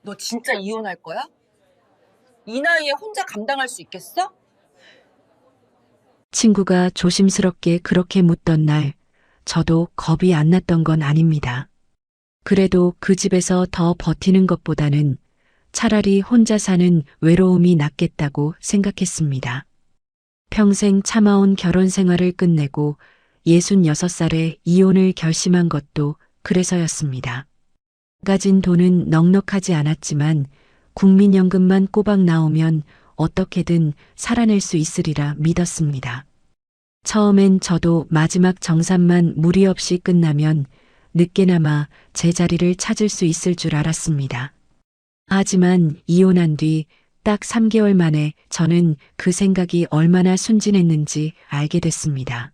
너 진짜 이혼할 거야? 이 나이에 혼자 감당할 수 있겠어? 친구가 조심스럽게 그렇게 묻던 날, 저도 겁이 안 났던 건 아닙니다. 그래도 그 집에서 더 버티는 것보다는 차라리 혼자 사는 외로움이 낫겠다고 생각했습니다. 평생 참아온 결혼 생활을 끝내고 66살에 이혼을 결심한 것도 그래서였습니다. 가진 돈은 넉넉하지 않았지만 국민연금만 꼬박 나오면 어떻게든 살아낼 수 있으리라 믿었습니다. 처음엔 저도 마지막 정산만 무리 없이 끝나면 늦게나마 제 자리를 찾을 수 있을 줄 알았습니다. 하지만 이혼한 뒤 딱 3개월 만에 저는 그 생각이 얼마나 순진했는지 알게 됐습니다.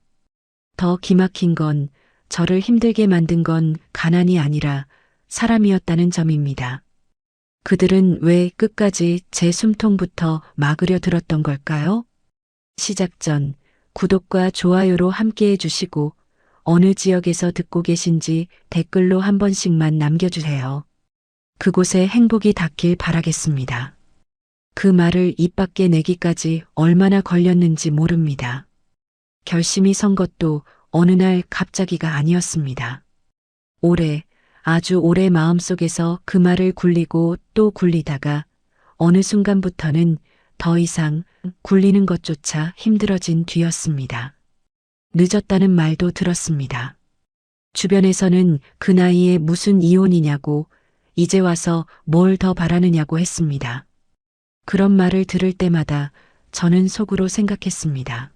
더 기막힌 건 저를 힘들게 만든 건 가난이 아니라 사람이었다는 점입니다. 그들은 왜 끝까지 제 숨통부터 막으려 들었던 걸까요? 시작 전 구독과 좋아요로 함께 해주시고 어느 지역에서 듣고 계신지 댓글로 한 번씩만 남겨주세요. 그곳에 행복이 닿길 바라겠습니다. 그 말을 입 밖에 내기까지 얼마나 걸렸는지 모릅니다. 결심이 선 것도 어느 날 갑자기가 아니었습니다. 오래, 아주 오래 마음속에서 그 말을 굴리고 또 굴리다가 어느 순간부터는 더 이상 굴리는 것조차 힘들어진 뒤였습니다. 늦었다는 말도 들었습니다. 주변에서는 그 나이에 무슨 이혼이냐고 이제 와서 뭘 더 바라느냐고 했습니다. 그런 말을 들을 때마다 저는 속으로 생각했습니다.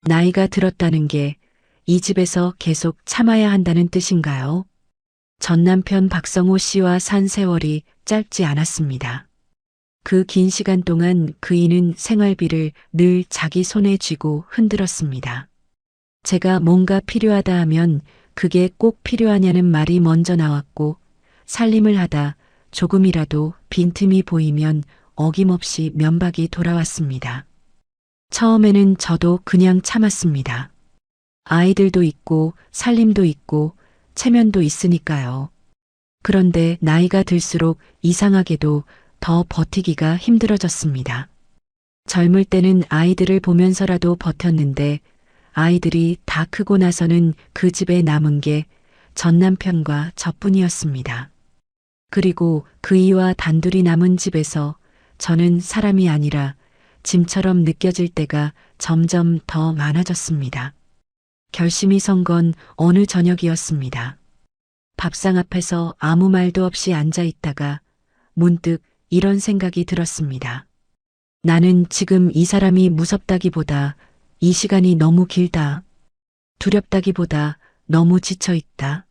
나이가 들었다는 게 이 집에서 계속 참아야 한다는 뜻인가요? 전 남편 박성호 씨와 산 세월이 짧지 않았습니다. 그 긴 시간 동안 그이는 생활비를 늘 자기 손에 쥐고 흔들었습니다. 제가 뭔가 필요하다 하면 그게 꼭 필요하냐는 말이 먼저 나왔고 살림을 하다 조금이라도 빈틈이 보이면 어김없이 면박이 돌아왔습니다. 처음에는 저도 그냥 참았습니다. 아이들도 있고 살림도 있고 체면도 있으니까요. 그런데 나이가 들수록 이상하게도 더 버티기가 힘들어졌습니다. 젊을 때는 아이들을 보면서라도 버텼는데 아이들이 다 크고 나서는 그 집에 남은 게 전 남편과 저뿐이었습니다. 그리고 그이와 단둘이 남은 집에서 저는 사람이 아니라 짐처럼 느껴질 때가 점점 더 많아졌습니다. 결심이 선 건 어느 저녁이었습니다. 밥상 앞에서 아무 말도 없이 앉아 있다가 문득 이런 생각이 들었습니다. 나는 지금 이 사람이 무섭다기보다 이 시간이 너무 길다. 두렵다기보다 너무 지쳐 있다.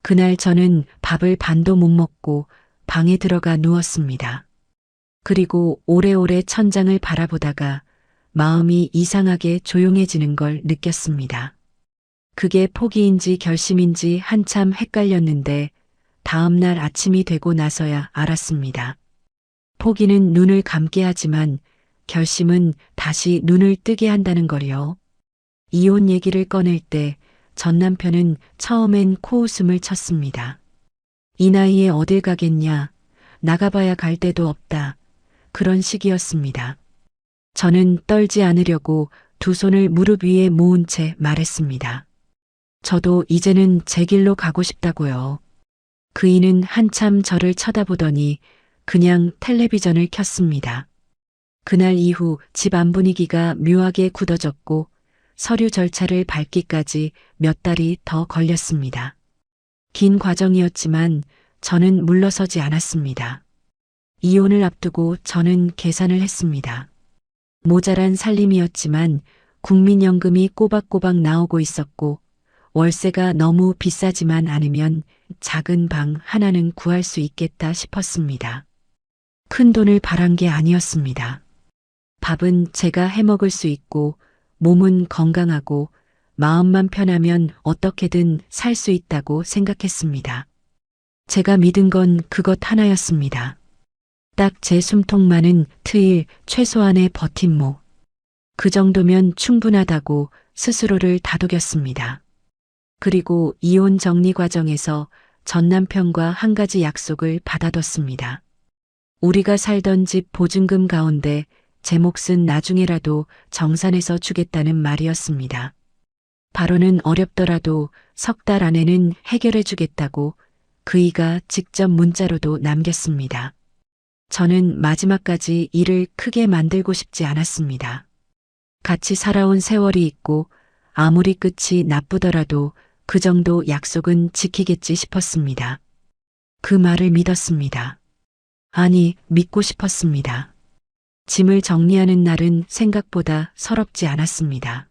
그날 저는 밥을 반도 못 먹고 방에 들어가 누웠습니다. 그리고 오래오래 천장을 바라보다가 마음이 이상하게 조용해지는 걸 느꼈습니다. 그게 포기인지 결심인지 한참 헷갈렸는데 다음 날 아침이 되고 나서야 알았습니다. 포기는 눈을 감게 하지만 결심은 다시 눈을 뜨게 한다는 거요. 이혼 얘기를 꺼낼 때 전 남편은 처음엔 코웃음을 쳤습니다. 이 나이에 어딜 가겠냐. 나가봐야 갈 데도 없다. 그런 식이었습니다. 저는 떨지 않으려고 두 손을 무릎 위에 모은 채 말했습니다. 저도 이제는 제 길로 가고 싶다고요. 그이는 한참 저를 쳐다보더니 그냥 텔레비전을 켰습니다. 그날 이후 집 안 분위기가 묘하게 굳어졌고 서류 절차를 밟기까지 몇 달이 더 걸렸습니다. 긴 과정이었지만 저는 물러서지 않았습니다. 이혼을 앞두고 저는 계산을 했습니다. 모자란 살림이었지만 국민연금이 꼬박꼬박 나오고 있었고 월세가 너무 비싸지만 않으면 작은 방 하나는 구할 수 있겠다 싶었습니다. 큰 돈을 바란 게 아니었습니다. 밥은 제가 해먹을 수 있고 몸은 건강하고 마음만 편하면 어떻게든 살 수 있다고 생각했습니다. 제가 믿은 건 그것 하나였습니다. 딱 제 숨통만은 트일 최소한의 버팀목. 그 정도면 충분하다고 스스로를 다독였습니다. 그리고 이혼 정리 과정에서 전 남편과 한 가지 약속을 받아뒀습니다. 우리가 살던 집 보증금 가운데 제 몫은 나중에라도 정산해서 주겠다는 말이었습니다. 바로는 어렵더라도 3달 안에는 해결해 주겠다고 그이가 직접 문자로도 남겼습니다. 저는 마지막까지 일을 크게 만들고 싶지 않았습니다. 같이 살아온 세월이 있고 아무리 끝이 나쁘더라도 그 정도 약속은 지키겠지 싶었습니다. 그 말을 믿었습니다. 아니, 믿고 싶었습니다. 짐을 정리하는 날은 생각보다 서럽지 않았습니다.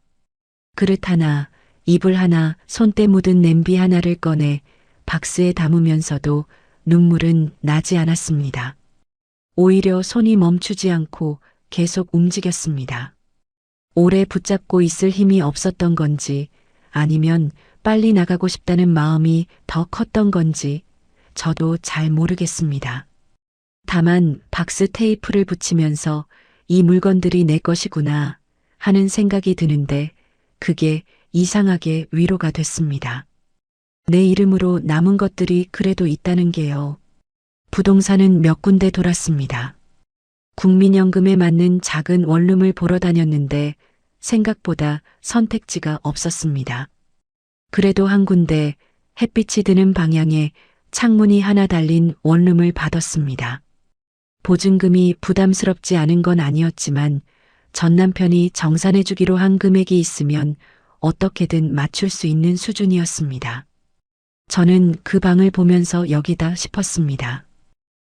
그릇 하나, 이불 하나, 손때 묻은 냄비 하나를 꺼내 박스에 담으면서도 눈물은 나지 않았습니다. 오히려 손이 멈추지 않고 계속 움직였습니다. 오래 붙잡고 있을 힘이 없었던 건지 아니면 빨리 나가고 싶다는 마음이 더 컸던 건지 저도 잘 모르겠습니다. 다만 박스 테이프를 붙이면서 이 물건들이 내 것이구나 하는 생각이 드는데 그게 이상하게 위로가 됐습니다. 내 이름으로 남은 것들이 그래도 있다는 게요. 부동산은 몇 군데 돌았습니다. 국민연금에 맞는 작은 원룸을 보러 다녔는데 생각보다 선택지가 없었습니다. 그래도 한 군데 햇빛이 드는 방향에 창문이 하나 달린 원룸을 받았습니다. 보증금이 부담스럽지 않은 건 아니었지만 전 남편이 정산해 주기로 한 금액이 있으면 어떻게든 맞출 수 있는 수준이었습니다. 저는 그 방을 보면서 여기다 싶었습니다.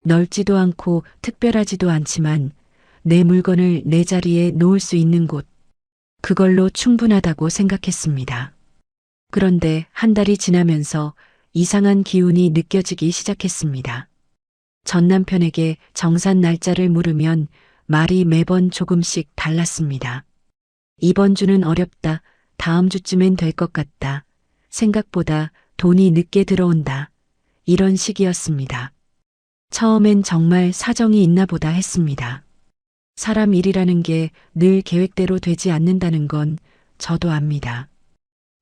넓지도 않고 특별하지도 않지만 내 물건을 내 자리에 놓을 수 있는 곳. 그걸로 충분하다고 생각했습니다. 그런데 한 달이 지나면서 이상한 기운이 느껴지기 시작했습니다. 전 남편에게 정산 날짜를 물으면 말이 매번 조금씩 달랐습니다. 이번 주는 어렵다. 다음 주쯤엔 될 것 같다. 생각보다 돈이 늦게 들어온다. 이런 식이었습니다. 처음엔 정말 사정이 있나 보다 했습니다. 사람 일이라는 게 늘 계획대로 되지 않는다는 건 저도 압니다.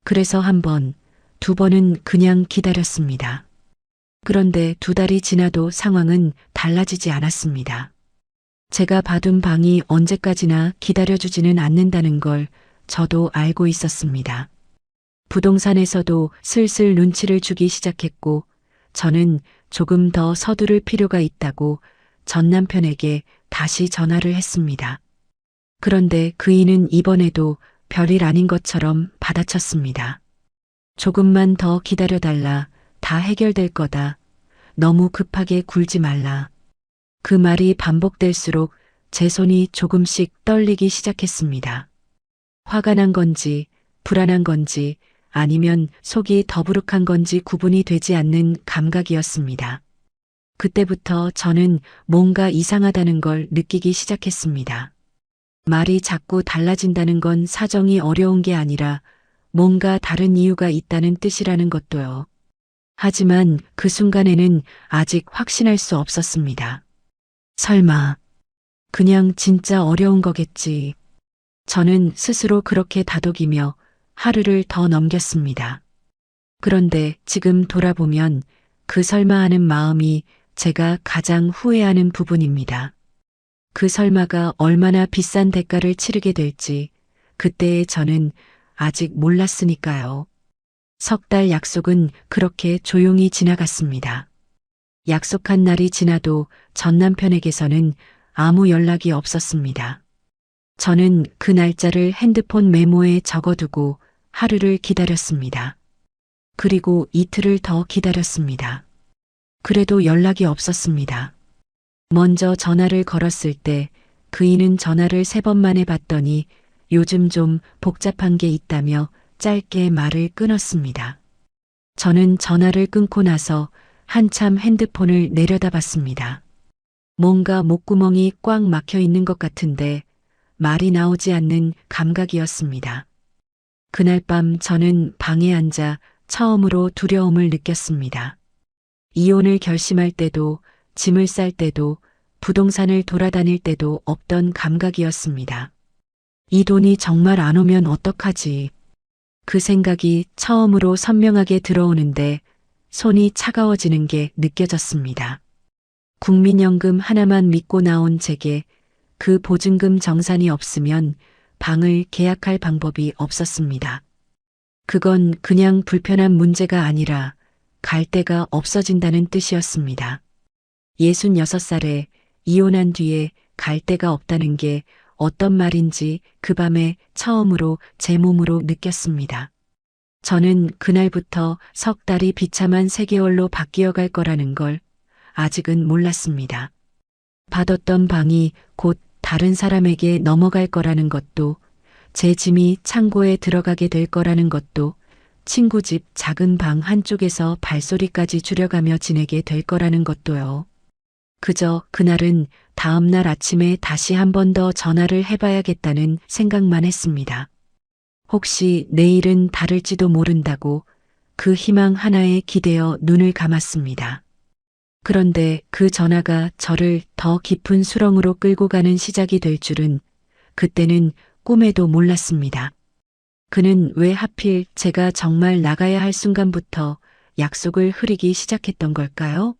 그래서 한 번, 두 번은 그냥 기다렸습니다. 그런데 2달이 지나도 상황은 달라지지 않았습니다. 제가 봐둔 방이 언제까지나 기다려주지는 않는다는 걸 저도 알고 있었습니다. 부동산에서도 슬슬 눈치를 주기 시작했고 저는 조금 더 서두를 필요가 있다고 전 남편에게 다시 전화를 했습니다. 그런데 그이는 이번에도 별일 아닌 것처럼 받아쳤습니다. 조금만 더 기다려달라. 다 해결될 거다. 너무 급하게 굴지 말라. 그 말이 반복될수록 제 손이 조금씩 떨리기 시작했습니다. 화가 난 건지 불안한 건지 아니면 속이 더부룩한 건지 구분이 되지 않는 감각이었습니다. 그때부터 저는 뭔가 이상하다는 걸 느끼기 시작했습니다. 말이 자꾸 달라진다는 건 사정이 어려운 게 아니라 뭔가 다른 이유가 있다는 뜻이라는 것도요. 하지만 그 순간에는 아직 확신할 수 없었습니다. 설마 그냥 진짜 어려운 거겠지. 저는 스스로 그렇게 다독이며 하루를 더 넘겼습니다. 그런데 지금 돌아보면 그 설마 하는 마음이 제가 가장 후회하는 부분입니다. 그 설마가 얼마나 비싼 대가를 치르게 될지 그때의 저는 아직 몰랐으니까요. 3달 약속은 그렇게 조용히 지나갔습니다. 약속한 날이 지나도 전 남편에게서는 아무 연락이 없었습니다. 저는 그 날짜를 핸드폰 메모에 적어두고 하루를 기다렸습니다. 그리고 이틀을 더 기다렸습니다. 그래도 연락이 없었습니다. 먼저 전화를 걸었을 때 그이는 전화를 3번 만에 받더니 요즘 좀 복잡한 게 있다며 짧게 말을 끊었습니다. 저는 전화를 끊고 나서 한참 핸드폰을 내려다봤습니다. 뭔가 목구멍이 꽉 막혀 있는 것 같은데 말이 나오지 않는 감각이었습니다. 그날 밤 저는 방에 앉아 처음으로 두려움을 느꼈습니다. 이혼을 결심할 때도 짐을 쌀 때도 부동산을 돌아다닐 때도 없던 감각이었습니다. 이 돈이 정말 안 오면 어떡하지? 그 생각이 처음으로 선명하게 들어오는데 손이 차가워지는 게 느껴졌습니다. 국민연금 하나만 믿고 나온 제게 그 보증금 정산이 없으면 방을 계약할 방법이 없었습니다. 그건 그냥 불편한 문제가 아니라 갈 데가 없어진다는 뜻이었습니다. 66살에 이혼한 뒤에 갈 데가 없다는 게 어떤 말인지 그 밤에 처음으로 제 몸으로 느꼈습니다. 저는 그날부터 석 달이 비참한 3개월로 바뀌어 갈 거라는 걸 아직은 몰랐습니다. 받았던 방이 곧 다른 사람에게 넘어갈 거라는 것도, 제 짐이 창고에 들어가게 될 거라는 것도, 친구 집 작은 방 한쪽에서 발소리까지 줄여가며 지내게 될 거라는 것도요. 그저 그날은 다음 날 아침에 다시 한 번 더 전화를 해봐야겠다는 생각만 했습니다. 혹시 내일은 다를지도 모른다고 그 희망 하나에 기대어 눈을 감았습니다. 그런데 그 전화가 저를 더 깊은 수렁으로 끌고 가는 시작이 될 줄은 그때는 꿈에도 몰랐습니다. 그는 왜 하필 제가 정말 나가야 할 순간부터 약속을 흐리기 시작했던 걸까요?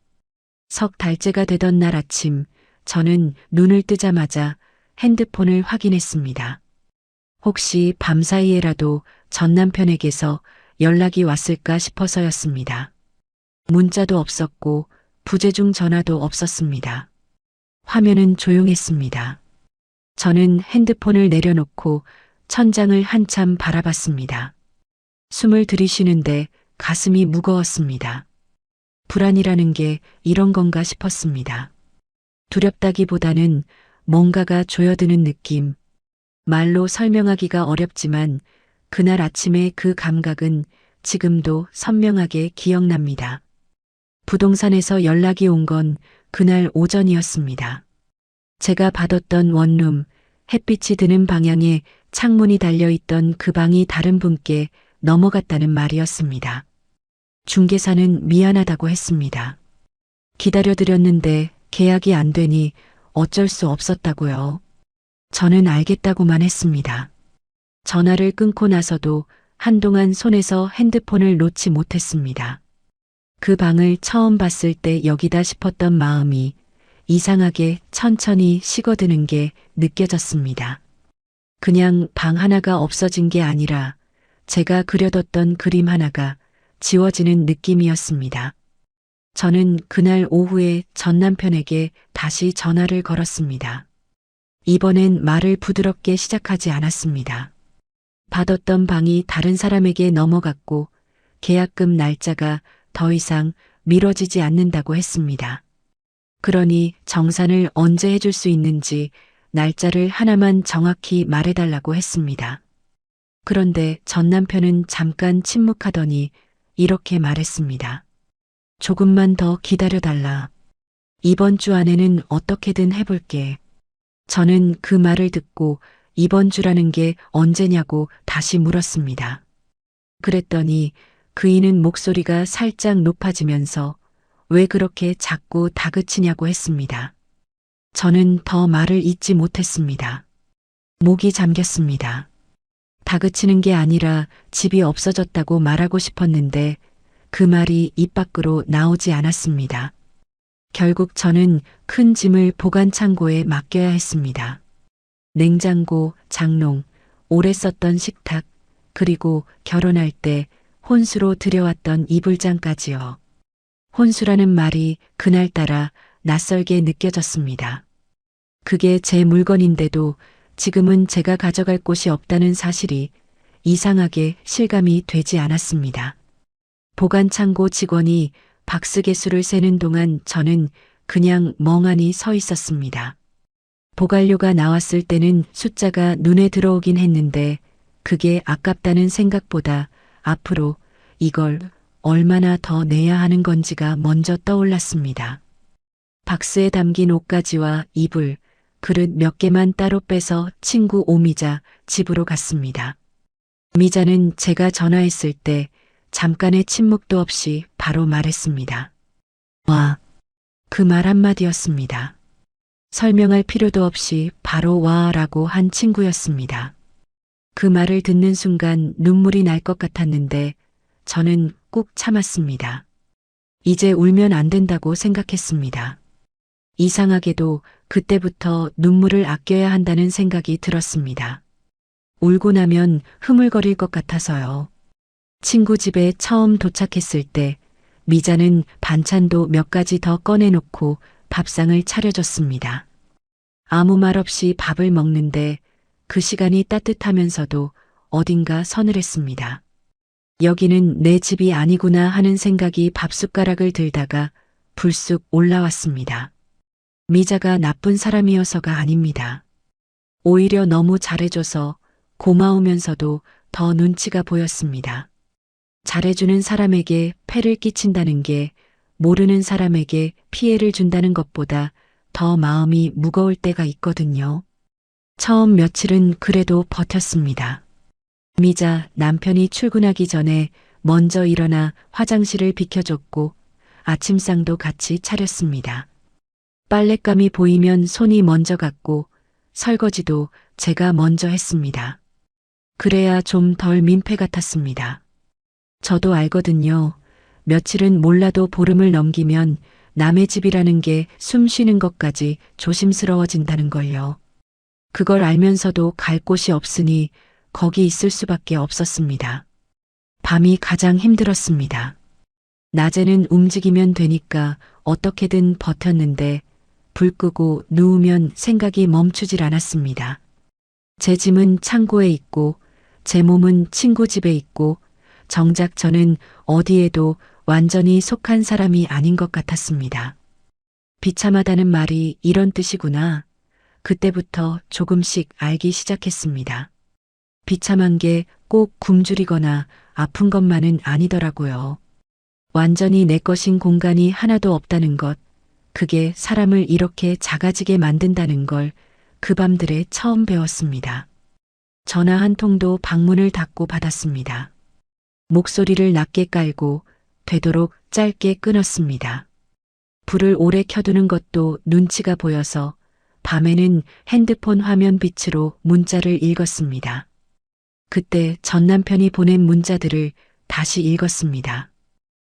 석 달째가 되던 날 아침, 저는 눈을 뜨자마자 핸드폰을 확인했습니다. 혹시 밤사이에라도 전 남편에게서 연락이 왔을까 싶어서였습니다. 문자도 없었고 부재중 전화도 없었습니다. 화면은 조용했습니다. 저는 핸드폰을 내려놓고 천장을 한참 바라봤습니다. 숨을 들이쉬는데 가슴이 무거웠습니다. 불안이라는 게 이런 건가 싶었습니다. 두렵다기보다는 뭔가가 조여드는 느낌. 말로 설명하기가 어렵지만 그날 아침의 그 감각은 지금도 선명하게 기억납니다. 부동산에서 연락이 온 건 그날 오전이었습니다. 제가 받았던 원룸, 햇빛이 드는 방향에 창문이 달려있던 그 방이 다른 분께 넘어갔다는 말이었습니다. 중개사는 미안하다고 했습니다. 기다려드렸는데 계약이 안 되니 어쩔 수 없었다고요. 저는 알겠다고만 했습니다. 전화를 끊고 나서도 한동안 손에서 핸드폰을 놓지 못했습니다. 그 방을 처음 봤을 때 여기다 싶었던 마음이 이상하게 천천히 식어드는 게 느껴졌습니다. 그냥 방 하나가 없어진 게 아니라 제가 그려뒀던 그림 하나가 지워지는 느낌이었습니다. 저는 그날 오후에 전 남편에게 다시 전화를 걸었습니다. 이번엔 말을 부드럽게 시작하지 않았습니다. 받았던 방이 다른 사람에게 넘어갔고 계약금 날짜가 더 이상 미뤄지지 않는다고 했습니다. 그러니 정산을 언제 해줄 수 있는지 날짜를 하나만 정확히 말해달라고 했습니다. 그런데 전 남편은 잠깐 침묵하더니 이렇게 말했습니다. 조금만 더 기다려달라. 이번 주 안에는 어떻게든 해볼게. 저는 그 말을 듣고 이번 주라는 게 언제냐고 다시 물었습니다. 그랬더니 그이는 목소리가 살짝 높아지면서 왜 그렇게 자꾸 다그치냐고 했습니다. 저는 더 말을 잇지 못했습니다. 목이 잠겼습니다. 다그치는 게 아니라 집이 없어졌다고 말하고 싶었는데 그 말이 입 밖으로 나오지 않았습니다. 결국 저는 큰 짐을 보관 창고에 맡겨야 했습니다. 냉장고, 장롱, 오래 썼던 식탁, 그리고 결혼할 때 혼수로 들여왔던 이불장까지요. 혼수라는 말이 그날따라 낯설게 느껴졌습니다. 그게 제 물건인데도 지금은 제가 가져갈 곳이 없다는 사실이 이상하게 실감이 되지 않았습니다. 보관창고 직원이 박스개수를 세는 동안 저는 그냥 멍하니 서 있었습니다. 보관료가 나왔을 때는 숫자가 눈에 들어오긴 했는데 그게 아깝다는 생각보다 앞으로 이걸 얼마나 더 내야 하는 건지가 먼저 떠올랐습니다. 박스에 담긴 옷가지와 이불, 그릇 몇 개만 따로 빼서 친구 오미자 집으로 갔습니다. 오미자는 제가 전화했을 때 잠깐의 침묵도 없이 바로 말했습니다. 와. 그 말 한마디였습니다. 설명할 필요도 없이 바로 와라고 한 친구였습니다. 그 말을 듣는 순간 눈물이 날 것 같았는데 저는 꾹 참았습니다. 이제 울면 안 된다고 생각했습니다. 이상하게도 그때부터 눈물을 아껴야 한다는 생각이 들었습니다. 울고 나면 흐물거릴 것 같아서요. 친구 집에 처음 도착했을 때 미자는 반찬도 몇 가지 더 꺼내놓고 밥상을 차려줬습니다. 아무 말 없이 밥을 먹는데 그 시간이 따뜻하면서도 어딘가 서늘했습니다. 여기는 내 집이 아니구나 하는 생각이 밥숟가락을 들다가 불쑥 올라왔습니다. 미자가 나쁜 사람이어서가 아닙니다. 오히려 너무 잘해줘서 고마우면서도 더 눈치가 보였습니다. 잘해주는 사람에게 폐를 끼친다는 게 모르는 사람에게 피해를 준다는 것보다 더 마음이 무거울 때가 있거든요. 처음 며칠은 그래도 버텼습니다. 미자 남편이 출근하기 전에 먼저 일어나 화장실을 비켜줬고 아침상도 같이 차렸습니다. 빨랫감이 보이면 손이 먼저 갔고 설거지도 제가 먼저 했습니다. 그래야 좀 덜 민폐 같았습니다. 저도 알거든요. 며칠은 몰라도 보름을 넘기면 남의 집이라는 게 숨 쉬는 것까지 조심스러워진다는 걸요. 그걸 알면서도 갈 곳이 없으니 거기 있을 수밖에 없었습니다. 밤이 가장 힘들었습니다. 낮에는 움직이면 되니까 어떻게든 버텼는데 불 끄고 누우면 생각이 멈추질 않았습니다. 제 짐은 창고에 있고 제 몸은 친구 집에 있고 정작 저는 어디에도 완전히 속한 사람이 아닌 것 같았습니다. 비참하다는 말이 이런 뜻이구나. 그때부터 조금씩 알기 시작했습니다. 비참한 게 꼭 굶주리거나 아픈 것만은 아니더라고요. 완전히 내 것인 공간이 하나도 없다는 것, 그게 사람을 이렇게 작아지게 만든다는 걸 그 밤들에 처음 배웠습니다. 전화 한 통도 방문을 닫고 받았습니다. 목소리를 낮게 깔고 되도록 짧게 끊었습니다. 불을 오래 켜두는 것도 눈치가 보여서 밤에는 핸드폰 화면 빛으로 문자를 읽었습니다. 그때 전 남편이 보낸 문자들을 다시 읽었습니다.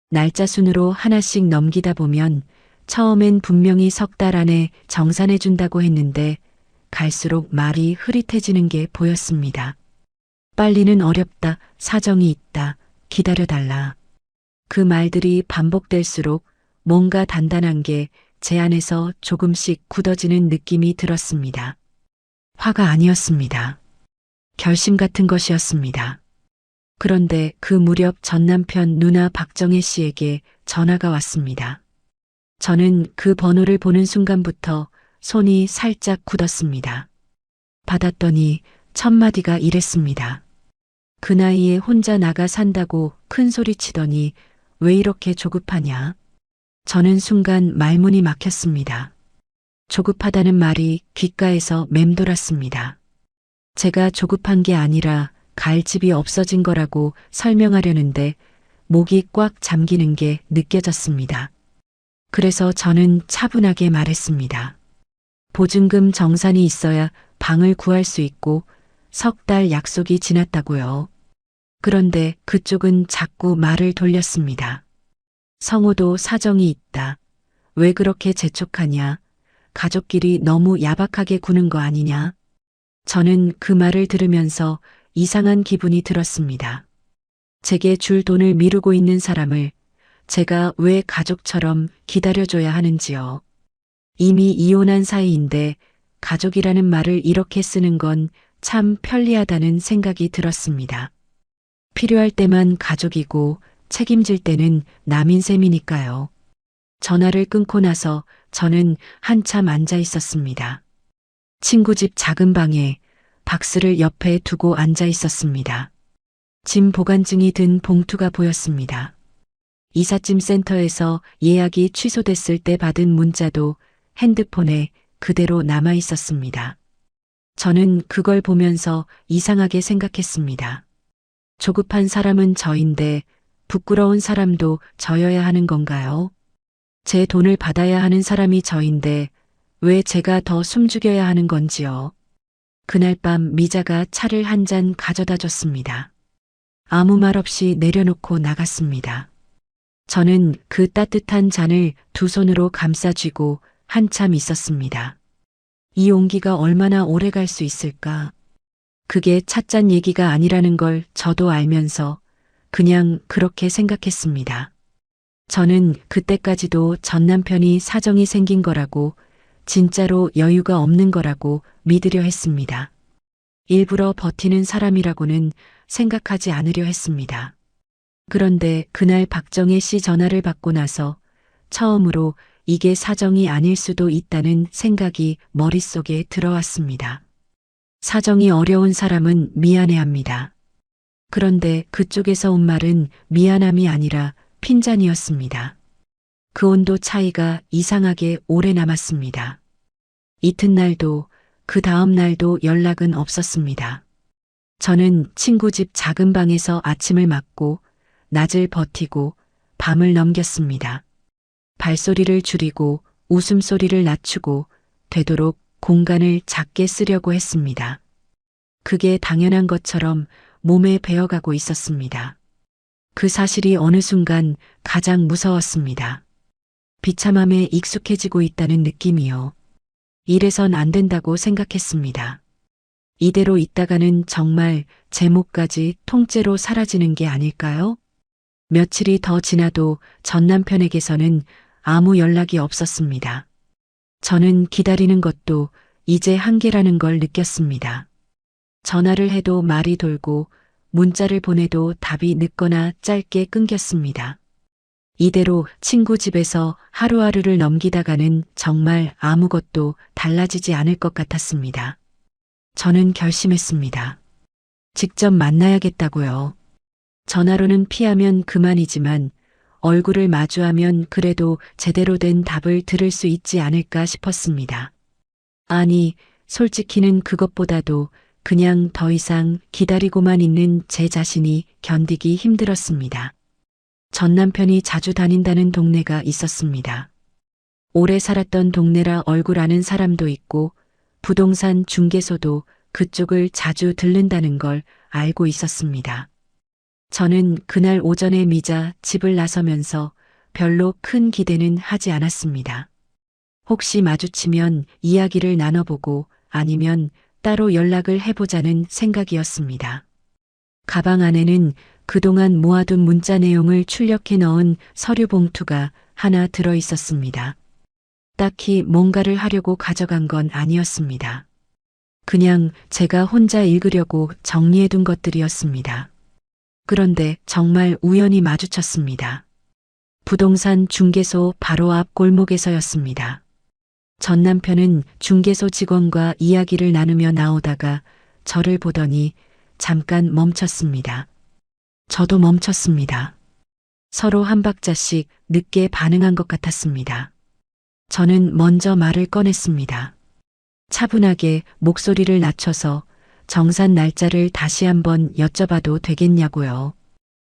날짜 순으로 하나씩 넘기다 보면 처음엔 분명히 석 달 안에 정산해준다고 했는데 갈수록 말이 흐릿해지는 게 보였습니다. 빨리는 어렵다, 사정이 있다, 기다려달라. 그 말들이 반복될수록 뭔가 단단한 게 제 안에서 조금씩 굳어지는 느낌이 들었습니다. 화가 아니었습니다. 결심 같은 것이었습니다. 그런데 그 무렵 전 남편 누나 박정혜 씨에게 전화가 왔습니다. 저는 그 번호를 보는 순간부터 손이 살짝 굳었습니다. 받았더니 첫 마디가 이랬습니다. 그 나이에 혼자 나가 산다고 큰 소리 치더니 왜 이렇게 조급하냐? 저는 순간 말문이 막혔습니다. 조급하다는 말이 귓가에서 맴돌았습니다. 제가 조급한 게 아니라 갈 집이 없어진 거라고 설명하려는데 목이 꽉 잠기는 게 느껴졌습니다. 그래서 저는 차분하게 말했습니다. 보증금 정산이 있어야 방을 구할 수 있고 석 달 약속이 지났다고요. 그런데 그쪽은 자꾸 말을 돌렸습니다. 성호도 사정이 있다. 왜 그렇게 재촉하냐? 가족끼리 너무 야박하게 구는 거 아니냐? 저는 그 말을 들으면서 이상한 기분이 들었습니다. 제게 줄 돈을 미루고 있는 사람을 제가 왜 가족처럼 기다려줘야 하는지요. 이미 이혼한 사이인데 가족이라는 말을 이렇게 쓰는 건 참 편리하다는 생각이 들었습니다. 필요할 때만 가족이고 책임질 때는 남인 셈이니까요. 전화를 끊고 나서 저는 한참 앉아 있었습니다. 친구 집 작은 방에 박스를 옆에 두고 앉아 있었습니다. 짐 보관증이 든 봉투가 보였습니다. 이삿짐 센터에서 예약이 취소됐을 때 받은 문자도 핸드폰에 그대로 남아 있었습니다. 저는 그걸 보면서 이상하게 생각했습니다. 조급한 사람은 저인데 부끄러운 사람도 저여야 하는 건가요? 제 돈을 받아야 하는 사람이 저인데 왜 제가 더 숨죽여야 하는 건지요? 그날 밤 미자가 차를 한 잔 가져다 줬습니다. 아무 말 없이 내려놓고 나갔습니다. 저는 그 따뜻한 잔을 두 손으로 감싸 쥐고 한참 있었습니다. 이 온기가 얼마나 오래 갈 수 있을까? 그게 찻잔 얘기가 아니라는 걸 저도 알면서 그냥 그렇게 생각했습니다. 저는 그때까지도 전 남편이 사정이 생긴 거라고, 진짜로 여유가 없는 거라고 믿으려 했습니다. 일부러 버티는 사람이라고는 생각하지 않으려 했습니다. 그런데 그날 박정혜 씨 전화를 받고 나서 처음으로 이게 사정이 아닐 수도 있다는 생각이 머릿속에 들어왔습니다. 사정이 어려운 사람은 미안해합니다. 그런데 그쪽에서 온 말은 미안함이 아니라 핀잔이었습니다. 그 온도 차이가 이상하게 오래 남았습니다. 이튿날도 그 다음 날도 연락은 없었습니다. 저는 친구 집 작은 방에서 아침을 맞고 낮을 버티고 밤을 넘겼습니다. 발소리를 줄이고 웃음소리를 낮추고 되도록 공간을 작게 쓰려고 했습니다. 그게 당연한 것처럼 몸에 배어가고 있었습니다. 그 사실이 어느 순간 가장 무서웠습니다. 비참함에 익숙해지고 있다는 느낌이요. 이래선 안 된다고 생각했습니다. 이대로 있다가는 정말 제 목까지 통째로 사라지는 게 아닐까요? 며칠이 더 지나도 전 남편에게서는 아무 연락이 없었습니다. 저는 기다리는 것도 이제 한계라는 걸 느꼈습니다. 전화를 해도 말이 돌고 문자를 보내도 답이 늦거나 짧게 끊겼습니다. 이대로 친구 집에서 하루하루를 넘기다가는 정말 아무것도 달라지지 않을 것 같았습니다. 저는 결심했습니다. 직접 만나야겠다고요. 전화로는 피하면 그만이지만 얼굴을 마주하면 그래도 제대로 된 답을 들을 수 있지 않을까 싶었습니다. 아니, 솔직히는 그것보다도 그냥 더 이상 기다리고만 있는 제 자신이 견디기 힘들었습니다. 전 남편이 자주 다닌다는 동네가 있었습니다. 오래 살았던 동네라 얼굴 아는 사람도 있고 부동산 중개소도 그쪽을 자주 들른다는 걸 알고 있었습니다. 저는 그날 오전에 미자 집을 나서면서 별로 큰 기대는 하지 않았습니다. 혹시 마주치면 이야기를 나눠보고 아니면 따로 연락을 해보자는 생각이었습니다. 가방 안에는 그동안 모아둔 문자 내용을 출력해 넣은 서류 봉투가 하나 들어 있었습니다. 딱히 뭔가를 하려고 가져간 건 아니었습니다. 그냥 제가 혼자 읽으려고 정리해둔 것들이었습니다. 그런데 정말 우연히 마주쳤습니다. 부동산 중개소 바로 앞 골목에서였습니다. 전 남편은 중개소 직원과 이야기를 나누며 나오다가 저를 보더니 잠깐 멈췄습니다. 저도 멈췄습니다. 서로 한 박자씩 늦게 반응한 것 같았습니다. 저는 먼저 말을 꺼냈습니다. 차분하게 목소리를 낮춰서 정산 날짜를 다시 한번 여쭤봐도 되겠냐고요.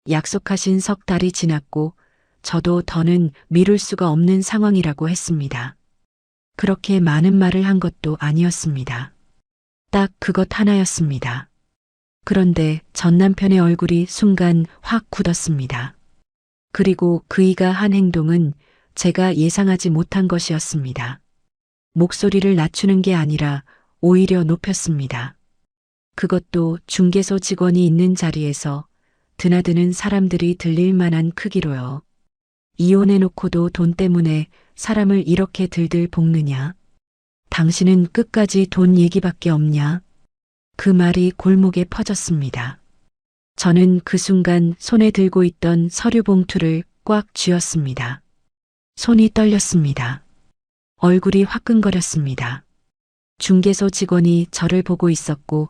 약속하신 석 달이 지났고 저도 더는 미룰 수가 없는 상황이라고 했습니다. 그렇게 많은 말을 한 것도 아니었습니다. 딱 그것 하나였습니다. 그런데 전 남편의 얼굴이 순간 확 굳었습니다. 그리고 그이가 한 행동은 제가 예상하지 못한 것이었습니다. 목소리를 낮추는 게 아니라 오히려 높였습니다. 그것도 중개소 직원이 있는 자리에서 드나드는 사람들이 들릴 만한 크기로요. 이혼해놓고도 돈 때문에 사람을 이렇게 들들 볶느냐? 당신은 끝까지 돈 얘기밖에 없냐? 그 말이 골목에 퍼졌습니다. 저는 그 순간 손에 들고 있던 서류 봉투를 꽉 쥐었습니다. 손이 떨렸습니다. 얼굴이 화끈거렸습니다. 중개소 직원이 저를 보고 있었고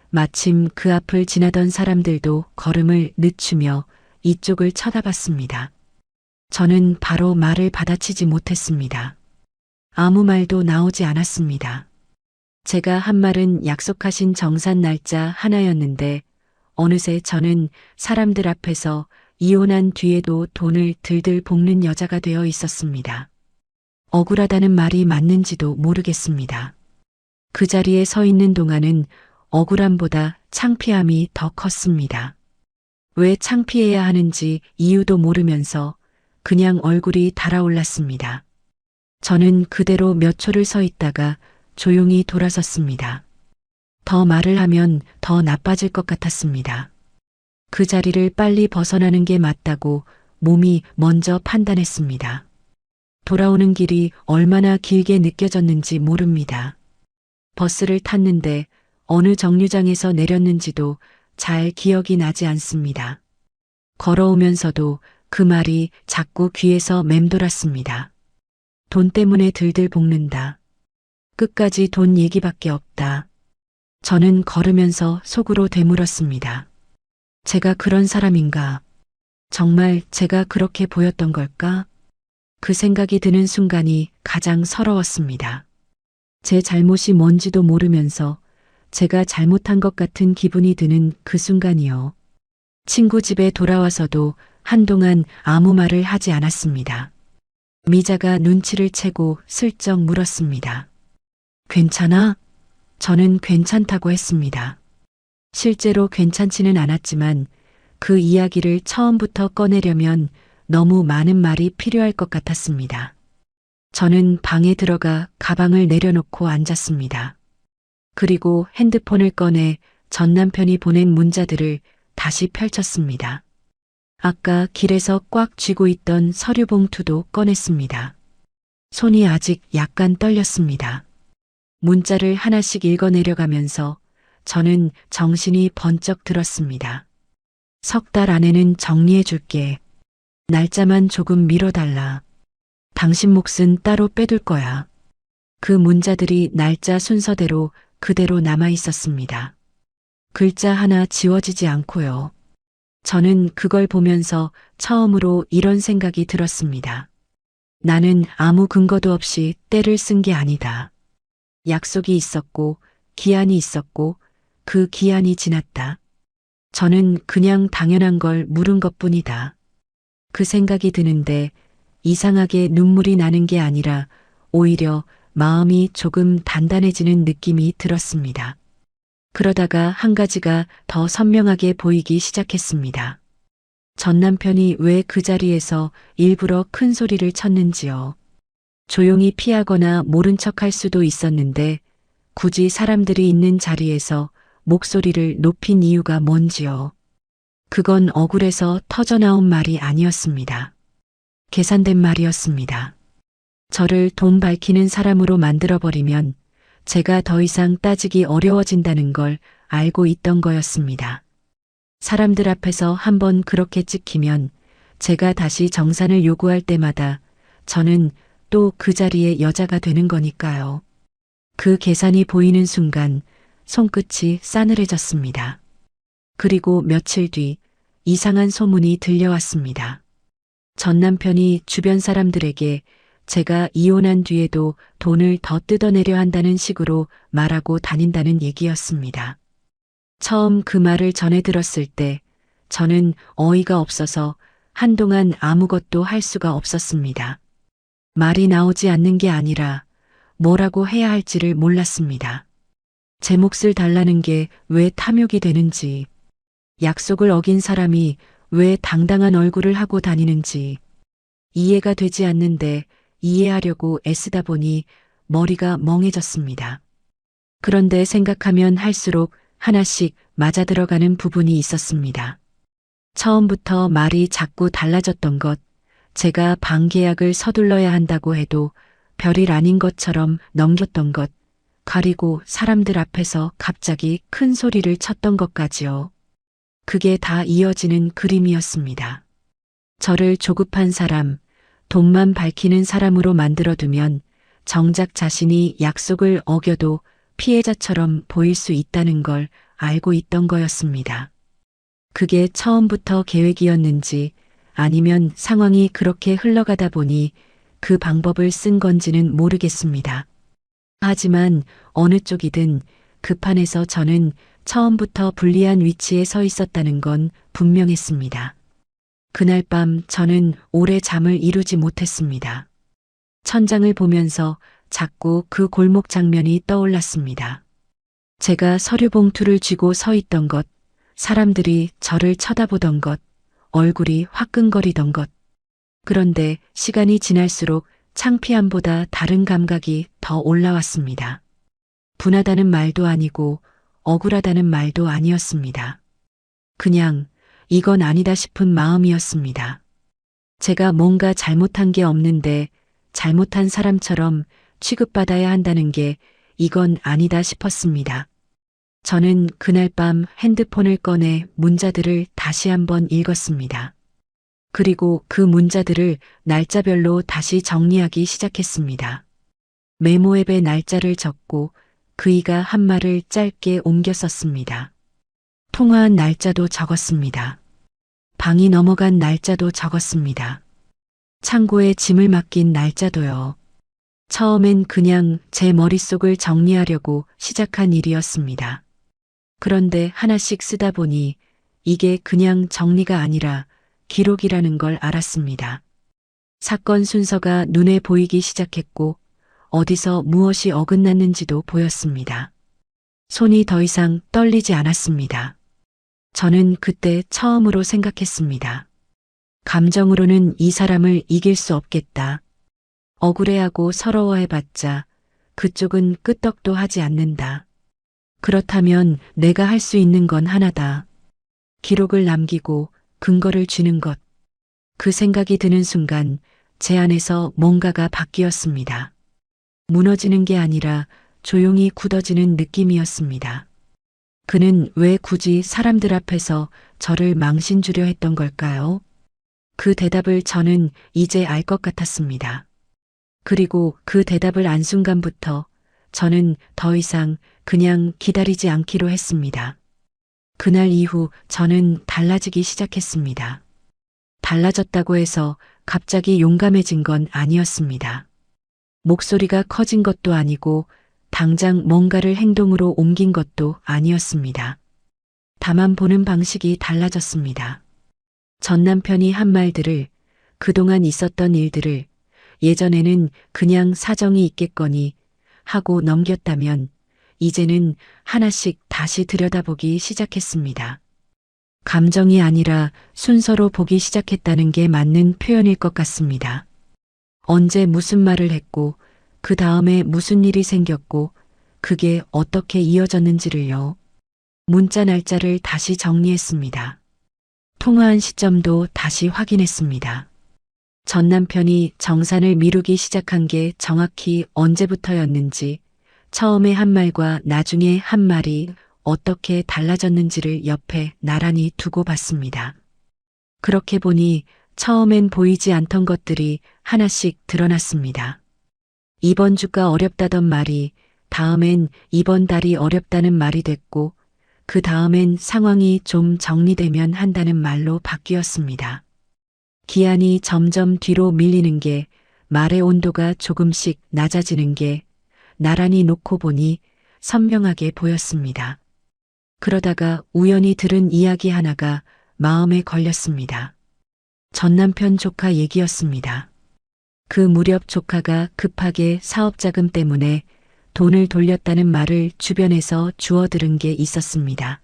마침 그 앞을 지나던 사람들도 걸음을 늦추며 이쪽을 쳐다봤습니다. 저는 바로 말을 받아치지 못했습니다. 아무 말도 나오지 않았습니다. 제가 한 말은 약속하신 정산 날짜 하나였는데 어느새 저는 사람들 앞에서 이혼한 뒤에도 돈을 들들 볶는 여자가 되어 있었습니다. 억울하다는 말이 맞는지도 모르겠습니다. 그 자리에 서 있는 동안은 억울함보다 창피함이 더 컸습니다. 왜 창피해야 하는지 이유도 모르면서 그냥 얼굴이 달아올랐습니다. 저는 그대로 몇 초를 서 있다가 조용히 돌아섰습니다. 더 말을 하면 더 나빠질 것 같았습니다. 그 자리를 빨리 벗어나는 게 맞다고 몸이 먼저 판단했습니다. 돌아오는 길이 얼마나 길게 느껴졌는지 모릅니다. 버스를 탔는데 어느 정류장에서 내렸는지도 잘 기억이 나지 않습니다. 걸어오면서도 그 말이 자꾸 귀에서 맴돌았습니다. 돈 때문에 들들 볶는다. 끝까지 돈 얘기밖에 없다. 저는 걸으면서 속으로 되물었습니다. 제가 그런 사람인가? 정말 제가 그렇게 보였던 걸까? 그 생각이 드는 순간이 가장 서러웠습니다. 제 잘못이 뭔지도 모르면서 제가 잘못한 것 같은 기분이 드는 그 순간이요. 친구 집에 돌아와서도 한동안 아무 말을 하지 않았습니다. 미자가 눈치를 채고 슬쩍 물었습니다. 괜찮아? 저는 괜찮다고 했습니다. 실제로 괜찮지는 않았지만 그 이야기를 처음부터 꺼내려면 너무 많은 말이 필요할 것 같았습니다. 저는 방에 들어가 가방을 내려놓고 앉았습니다. 그리고 핸드폰을 꺼내 전 남편이 보낸 문자들을 다시 펼쳤습니다. 아까 길에서 꽉 쥐고 있던 서류 봉투도 꺼냈습니다. 손이 아직 약간 떨렸습니다. 문자를 하나씩 읽어내려가면서 저는 정신이 번쩍 들었습니다. 3달 안에는 정리해 줄게. 날짜만 조금 미뤄달라. 당신 몫은 따로 빼둘 거야. 그 문자들이 날짜 순서대로 그대로 남아 있었습니다. 글자 하나 지워지지 않고요. 저는 그걸 보면서 처음으로 이런 생각이 들었습니다. 나는 아무 근거도 없이 때를 쓴 게 아니다. 약속이 있었고, 기한이 있었고, 그 기한이 지났다. 저는 그냥 당연한 걸 물은 것뿐이다. 그 생각이 드는데 이상하게 눈물이 나는 게 아니라 오히려 마음이 조금 단단해지는 느낌이 들었습니다. 그러다가 한 가지가 더 선명하게 보이기 시작했습니다. 전 남편이 왜 그 자리에서 일부러 큰 소리를 쳤는지요. 조용히 피하거나 모른 척할 수도 있었는데 굳이 사람들이 있는 자리에서 목소리를 높인 이유가 뭔지요. 그건 억울해서 터져나온 말이 아니었습니다. 계산된 말이었습니다. 저를 돈 밝히는 사람으로 만들어버리면 제가 더 이상 따지기 어려워진다는 걸 알고 있던 거였습니다. 사람들 앞에서 한번 그렇게 찍히면 제가 다시 정산을 요구할 때마다 저는 또 그 자리에 여자가 되는 거니까요. 그 계산이 보이는 순간 손끝이 싸늘해졌습니다. 그리고 며칠 뒤 이상한 소문이 들려왔습니다. 전 남편이 주변 사람들에게 제가 이혼한 뒤에도 돈을 더 뜯어내려 한다는 식으로 말하고 다닌다는 얘기였습니다. 처음 그 말을 전해 들었을 때 저는 어이가 없어서 한동안 아무것도 할 수가 없었습니다. 말이 나오지 않는 게 아니라 뭐라고 해야 할지를 몰랐습니다. 제 몫을 달라는 게 왜 탐욕이 되는지, 약속을 어긴 사람이 왜 당당한 얼굴을 하고 다니는지 이해가 되지 않는데 이해하려고 애쓰다 보니 머리가 멍해졌습니다. 그런데 생각하면 할수록 하나씩 맞아들어가는 부분이 있었습니다. 처음부터 말이 자꾸 달라졌던 것, 제가 방계약을 서둘러야 한다고 해도 별일 아닌 것처럼 넘겼던 것, 가리고 사람들 앞에서 갑자기 큰 소리를 쳤던 것까지요. 그게 다 이어지는 그림이었습니다. 저를 조급한 사람, 돈만 밝히는 사람으로 만들어두면 정작 자신이 약속을 어겨도 피해자처럼 보일 수 있다는 걸 알고 있던 거였습니다. 그게 처음부터 계획이었는지 아니면 상황이 그렇게 흘러가다 보니 그 방법을 쓴 건지는 모르겠습니다. 하지만 어느 쪽이든 그 판에서 저는 처음부터 불리한 위치에 서 있었다는 건 분명했습니다. 그날 밤 저는 오래 잠을 이루지 못했습니다. 천장을 보면서 자꾸 그 골목 장면이 떠올랐습니다. 제가 서류 봉투를 쥐고 서 있던 것, 사람들이 저를 쳐다보던 것, 얼굴이 화끈거리던 것. 그런데 시간이 지날수록 창피함보다 다른 감각이 더 올라왔습니다. 분하다는 말도 아니고 억울하다는 말도 아니었습니다. 그냥 이건 아니다 싶은 마음이었습니다. 제가 뭔가 잘못한 게 없는데 잘못한 사람처럼 취급받아야 한다는 게 이건 아니다 싶었습니다. 저는 그날 밤 핸드폰을 꺼내 문자들을 다시 한번 읽었습니다. 그리고 그 문자들을 날짜별로 다시 정리하기 시작했습니다. 메모 앱에 날짜를 적고 그이가 한 말을 짧게 옮겨 썼습니다. 통화한 날짜도 적었습니다. 방이 넘어간 날짜도 적었습니다. 창고에 짐을 맡긴 날짜도요. 처음엔 그냥 제 머릿속을 정리하려고 시작한 일이었습니다. 그런데 하나씩 쓰다 보니 이게 그냥 정리가 아니라 기록이라는 걸 알았습니다. 사건 순서가 눈에 보이기 시작했고 어디서 무엇이 어긋났는지도 보였습니다. 손이 더 이상 떨리지 않았습니다. 저는 그때 처음으로 생각했습니다. 감정으로는 이 사람을 이길 수 없겠다. 억울해하고 서러워해봤자 그쪽은 끄떡도 하지 않는다. 그렇다면 내가 할 수 있는 건 하나다. 기록을 남기고 근거를 쥐는 것. 그 생각이 드는 순간 제 안에서 뭔가가 바뀌었습니다. 무너지는 게 아니라 조용히 굳어지는 느낌이었습니다. 그는 왜 굳이 사람들 앞에서 저를 망신 주려 했던 걸까요? 그 대답을 저는 이제 알 것 같았습니다. 그리고 그 대답을 안 순간부터 저는 더 이상 그냥 기다리지 않기로 했습니다. 그날 이후 저는 달라지기 시작했습니다. 달라졌다고 해서 갑자기 용감해진 건 아니었습니다. 목소리가 커진 것도 아니고 당장 뭔가를 행동으로 옮긴 것도 아니었습니다. 다만 보는 방식이 달라졌습니다. 전 남편이 한 말들을, 그동안 있었던 일들을 예전에는 그냥 사정이 있겠거니 하고 넘겼다면 이제는 하나씩 다시 들여다보기 시작했습니다. 감정이 아니라 순서로 보기 시작했다는 게 맞는 표현일 것 같습니다. 언제 무슨 말을 했고 그 다음에 무슨 일이 생겼고 그게 어떻게 이어졌는지를요. 문자 날짜를 다시 정리했습니다. 통화한 시점도 다시 확인했습니다. 전 남편이 정산을 미루기 시작한 게 정확히 언제부터였는지, 처음에 한 말과 나중에 한 말이 어떻게 달라졌는지를 옆에 나란히 두고 봤습니다. 그렇게 보니 처음엔 보이지 않던 것들이 하나씩 드러났습니다. 이번 주가 어렵다던 말이 다음엔 이번 달이 어렵다는 말이 됐고, 그 다음엔 상황이 좀 정리되면 한다는 말로 바뀌었습니다. 기한이 점점 뒤로 밀리는 게, 말의 온도가 조금씩 낮아지는 게 나란히 놓고 보니 선명하게 보였습니다. 그러다가 우연히 들은 이야기 하나가 마음에 걸렸습니다. 전 남편 조카 얘기였습니다. 그 무렵 조카가 급하게 사업자금 때문에 돈을 돌렸다는 말을 주변에서 주워 들은 게 있었습니다.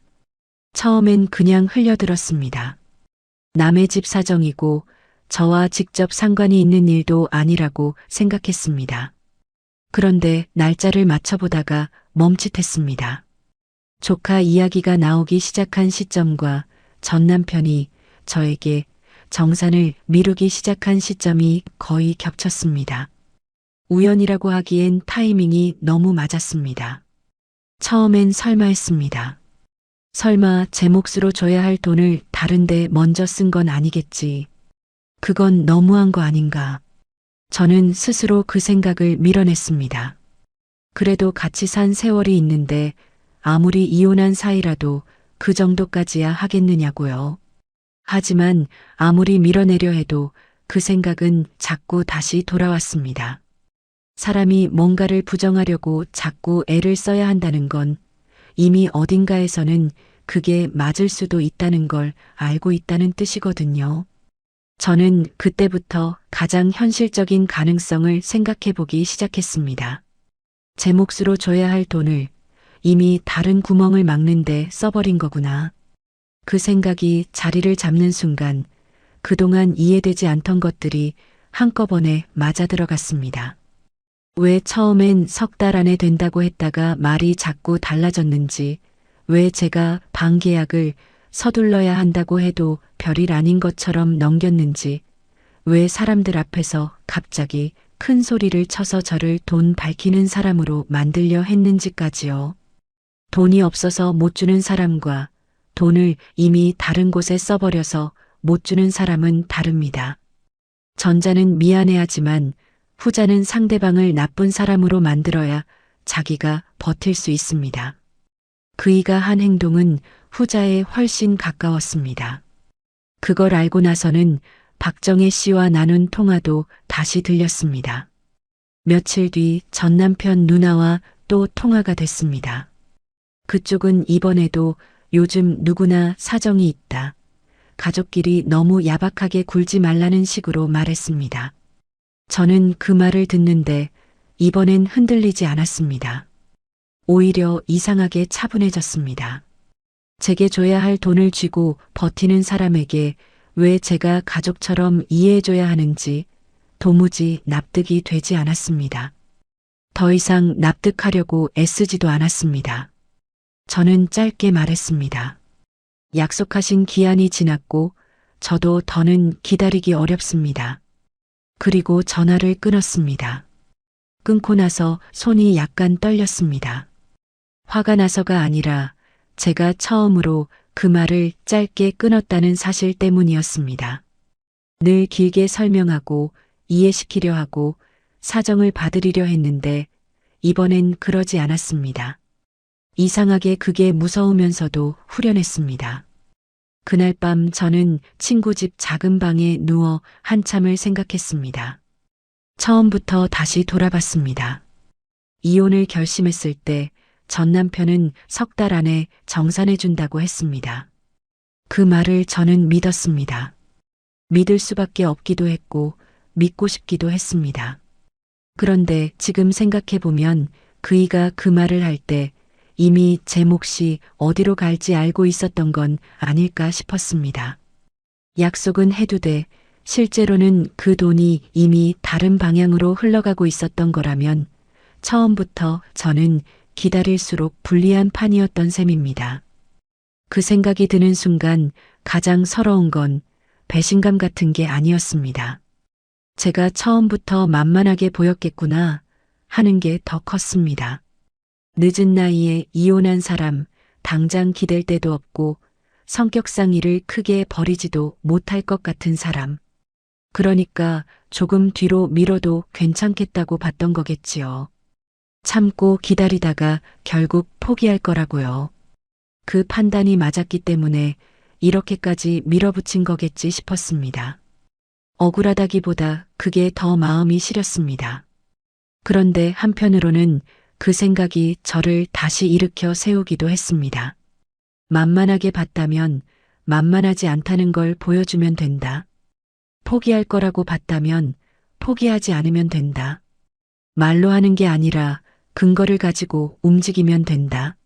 처음엔 그냥 흘려들었습니다. 남의 집 사정이고 저와 직접 상관이 있는 일도 아니라고 생각했습니다. 그런데 날짜를 맞춰보다가 멈칫했습니다. 조카 이야기가 나오기 시작한 시점과 전 남편이 저에게 정산을 미루기 시작한 시점이 거의 겹쳤습니다. 우연이라고 하기엔 타이밍이 너무 맞았습니다. 처음엔 설마 했습니다. 설마 제 몫으로 줘야 할 돈을 다른데 먼저 쓴 건 아니겠지. 그건 너무한 거 아닌가. 저는 스스로 그 생각을 밀어냈습니다. 그래도 같이 산 세월이 있는데 아무리 이혼한 사이라도 그 정도까지야 하겠느냐고요. 하지만 아무리 밀어내려 해도 그 생각은 자꾸 다시 돌아왔습니다. 사람이 뭔가를 부정하려고 자꾸 애를 써야 한다는 건 이미 어딘가에서는 그게 맞을 수도 있다는 걸 알고 있다는 뜻이거든요. 저는 그때부터 가장 현실적인 가능성을 생각해 보기 시작했습니다. 제 몫으로 줘야 할 돈을 이미 다른 구멍을 막는데 써버린 거구나. 그 생각이 자리를 잡는 순간 그동안 이해되지 않던 것들이 한꺼번에 맞아 들어갔습니다. 왜 처음엔 3달 안에 된다고 했다가 말이 자꾸 달라졌는지, 왜 제가 방계약을 서둘러야 한다고 해도 별일 아닌 것처럼 넘겼는지, 왜 사람들 앞에서 갑자기 큰 소리를 쳐서 저를 돈 밝히는 사람으로 만들려 했는지까지요. 돈이 없어서 못 주는 사람과 돈을 이미 다른 곳에 써버려서 못 주는 사람은 다릅니다. 전자는 미안해하지만 후자는 상대방을 나쁜 사람으로 만들어야 자기가 버틸 수 있습니다. 그이가 한 행동은 후자에 훨씬 가까웠습니다. 그걸 알고 나서는 박정혜 씨와 나눈 통화도 다시 들렸습니다. 며칠 뒤 전 남편 누나와 또 통화가 됐습니다. 그쪽은 이번에도 요즘 누구나 사정이 있다. 가족끼리 너무 야박하게 굴지 말라는 식으로 말했습니다. 저는 그 말을 듣는데 이번엔 흔들리지 않았습니다. 오히려 이상하게 차분해졌습니다. 제게 줘야 할 돈을 쥐고 버티는 사람에게 왜 제가 가족처럼 이해해줘야 하는지 도무지 납득이 되지 않았습니다. 더 이상 납득하려고 애쓰지도 않았습니다. 저는 짧게 말했습니다. 약속하신 기한이 지났고 저도 더는 기다리기 어렵습니다. 그리고 전화를 끊었습니다. 끊고 나서 손이 약간 떨렸습니다. 화가 나서가 아니라 제가 처음으로 그 말을 짧게 끊었다는 사실 때문이었습니다. 늘 길게 설명하고 이해시키려 하고 사정을 받으리려 했는데 이번엔 그러지 않았습니다. 이상하게 그게 무서우면서도 후련했습니다. 그날 밤 저는 친구 집 작은 방에 누워 한참을 생각했습니다. 처음부터 다시 돌아봤습니다. 이혼을 결심했을 때 전 남편은 3달 안에 정산해준다고 했습니다. 그 말을 저는 믿었습니다. 믿을 수밖에 없기도 했고 믿고 싶기도 했습니다. 그런데 지금 생각해보면 그이가 그 말을 할 때 이미 제 몫이 어디로 갈지 알고 있었던 건 아닐까 싶었습니다. 약속은 해두되 실제로는 그 돈이 이미 다른 방향으로 흘러가고 있었던 거라면 처음부터 저는 기다릴수록 불리한 판이었던 셈입니다. 그 생각이 드는 순간 가장 서러운 건 배신감 같은 게 아니었습니다. 제가 처음부터 만만하게 보였겠구나 하는 게 더 컸습니다. 늦은 나이에 이혼한 사람, 당장 기댈 데도 없고 성격상 일을 크게 버리지도 못할 것 같은 사람. 그러니까 조금 뒤로 미뤄도 괜찮겠다고 봤던 거겠지요. 참고 기다리다가 결국 포기할 거라고요. 그 판단이 맞았기 때문에 이렇게까지 밀어붙인 거겠지 싶었습니다. 억울하다기보다 그게 더 마음이 시렸습니다. 그런데 한편으로는 그 생각이 저를 다시 일으켜 세우기도 했습니다. 만만하게 봤다면 만만하지 않다는 걸 보여주면 된다. 포기할 거라고 봤다면 포기하지 않으면 된다. 말로 하는 게 아니라 근거를 가지고 움직이면 된다.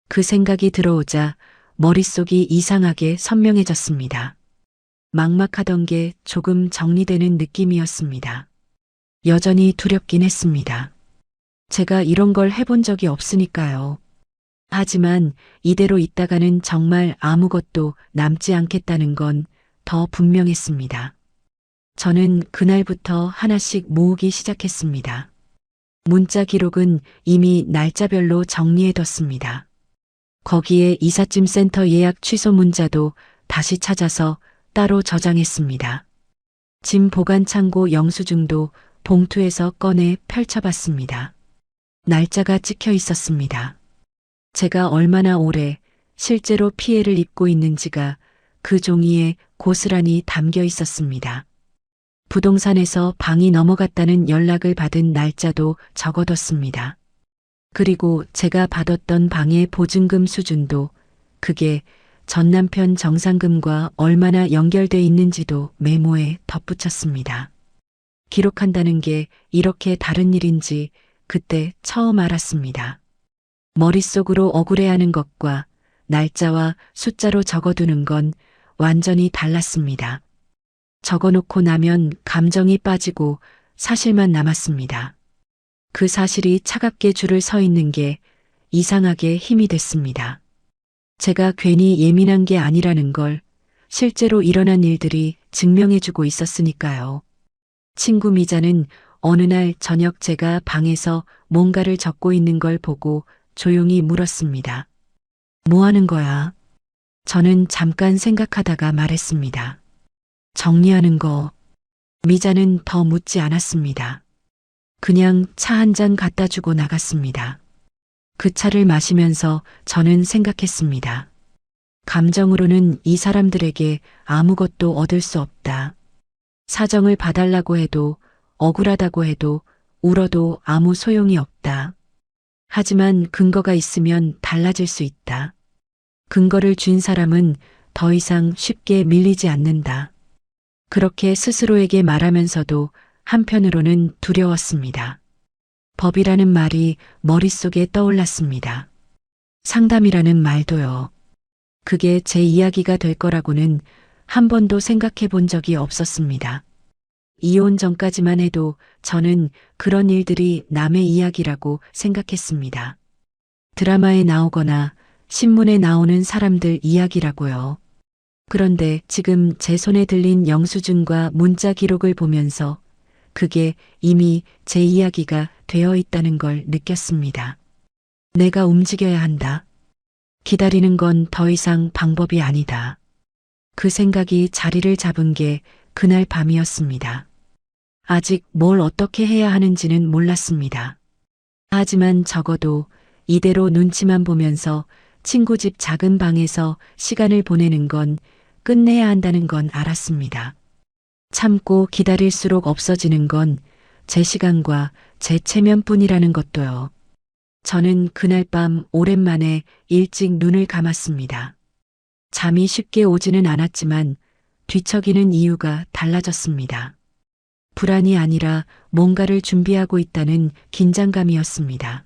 그 생각이 들어오자 머릿속이 이상하게 선명해졌습니다. 막막하던 게 조금 정리되는 느낌이었습니다. 여전히 두렵긴 했습니다. 제가 이런 걸 해본 적이 없으니까요. 하지만 이대로 있다가는 정말 아무것도 남지 않겠다는 건 더 분명했습니다. 저는 그날부터 하나씩 모으기 시작했습니다. 문자 기록은 이미 날짜별로 정리해뒀습니다. 거기에 이삿짐 센터 예약 취소 문자도 다시 찾아서 따로 저장했습니다. 짐 보관 창고 영수증도 봉투에서 꺼내 펼쳐봤습니다. 날짜가 찍혀 있었습니다. 제가 얼마나 오래 실제로 피해를 입고 있는지가 그 종이에 고스란히 담겨 있었습니다. 부동산에서 방이 넘어갔다는 연락을 받은 날짜도 적어뒀습니다. 그리고 제가 받았던 방의 보증금 수준도 그게 전 남편 정산금과 얼마나 연결돼 있는지도 메모에 덧붙였습니다. 기록한다는 게 이렇게 다른 일인지 그때 처음 알았습니다. 머릿속으로 억울해하는 것과 날짜와 숫자로 적어두는 건 완전히 달랐습니다. 적어놓고 나면 감정이 빠지고 사실만 남았습니다. 그 사실이 차갑게 줄을 서 있는 게 이상하게 힘이 됐습니다. 제가 괜히 예민한 게 아니라는 걸 실제로 일어난 일들이 증명해주고 있었으니까요. 친구 미자는 어느 날 저녁 제가 방에서 뭔가를 적고 있는 걸 보고 조용히 물었습니다. 뭐 하는 거야? 저는 잠깐 생각하다가 말했습니다. 정리하는 거. 미자는 더 묻지 않았습니다. 그냥 차 한 잔 갖다 주고 나갔습니다. 그 차를 마시면서 저는 생각했습니다. 감정으로는 이 사람들에게 아무것도 얻을 수 없다. 사정을 봐달라고 해도, 억울하다고 해도, 울어도 아무 소용이 없다. 하지만 근거가 있으면 달라질 수 있다. 근거를 준 사람은 더 이상 쉽게 밀리지 않는다. 그렇게 스스로에게 말하면서도 한편으로는 두려웠습니다. 법이라는 말이 머릿속에 떠올랐습니다. 상담이라는 말도요. 그게 제 이야기가 될 거라고는 한 번도 생각해 본 적이 없었습니다. 이혼 전까지만 해도 저는 그런 일들이 남의 이야기라고 생각했습니다. 드라마에 나오거나 신문에 나오는 사람들 이야기라고요. 그런데 지금 제 손에 들린 영수증과 문자 기록을 보면서 그게 이미 제 이야기가 되어 있다는 걸 느꼈습니다. 내가 움직여야 한다. 기다리는 건 더 이상 방법이 아니다. 그 생각이 자리를 잡은 게 그날 밤이었습니다. 아직 뭘 어떻게 해야 하는지는 몰랐습니다. 하지만 적어도 이대로 눈치만 보면서 친구 집 작은 방에서 시간을 보내는 건 끝내야 한다는 건 알았습니다. 참고 기다릴수록 없어지는 건 제 시간과 제 체면뿐이라는 것도요. 저는 그날 밤 오랜만에 일찍 눈을 감았습니다. 잠이 쉽게 오지는 않았지만 뒤척이는 이유가 달라졌습니다. 불안이 아니라 뭔가를 준비하고 있다는 긴장감이었습니다.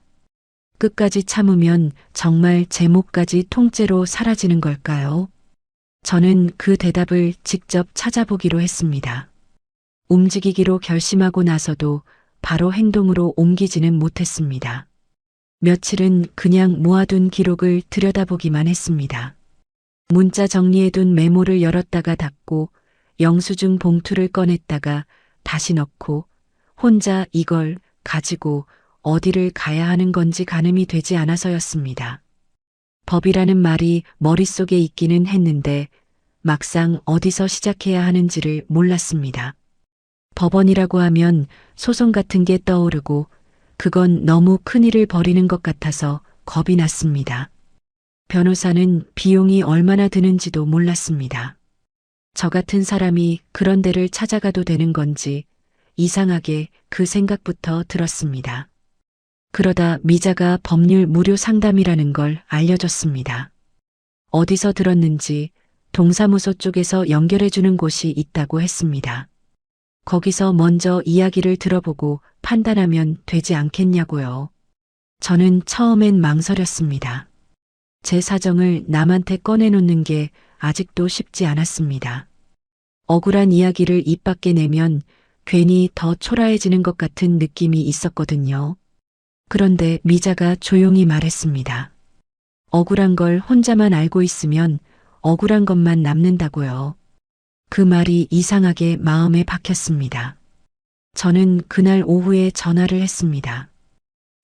끝까지 참으면 정말 제 목까지 통째로 사라지는 걸까요? 저는 그 대답을 직접 찾아보기로 했습니다. 움직이기로 결심하고 나서도 바로 행동으로 옮기지는 못했습니다. 며칠은 그냥 모아둔 기록을 들여다보기만 했습니다. 문자 정리해둔 메모를 열었다가 닫고 영수증 봉투를 꺼냈다가 다시 넣고 혼자 이걸 가지고 어디를 가야 하는 건지 가늠이 되지 않아서였습니다. 법이라는 말이 머릿속에 있기는 했는데 막상 어디서 시작해야 하는지를 몰랐습니다. 법원이라고 하면 소송 같은 게 떠오르고 그건 너무 큰일을 벌이는 것 같아서 겁이 났습니다. 변호사는 비용이 얼마나 드는지도 몰랐습니다. 저 같은 사람이 그런 데를 찾아가도 되는 건지 이상하게 그 생각부터 들었습니다. 그러다 미자가 법률 무료 상담이라는 걸 알려줬습니다. 어디서 들었는지 동사무소 쪽에서 연결해주는 곳이 있다고 했습니다. 거기서 먼저 이야기를 들어보고 판단하면 되지 않겠냐고요. 저는 처음엔 망설였습니다. 제 사정을 남한테 꺼내놓는 게 아직도 쉽지 않았습니다. 억울한 이야기를 입 밖에 내면 괜히 더 초라해지는 것 같은 느낌이 있었거든요. 그런데 미자가 조용히 말했습니다. 억울한 걸 혼자만 알고 있으면 억울한 것만 남는다고요. 그 말이 이상하게 마음에 박혔습니다. 저는 그날 오후에 전화를 했습니다.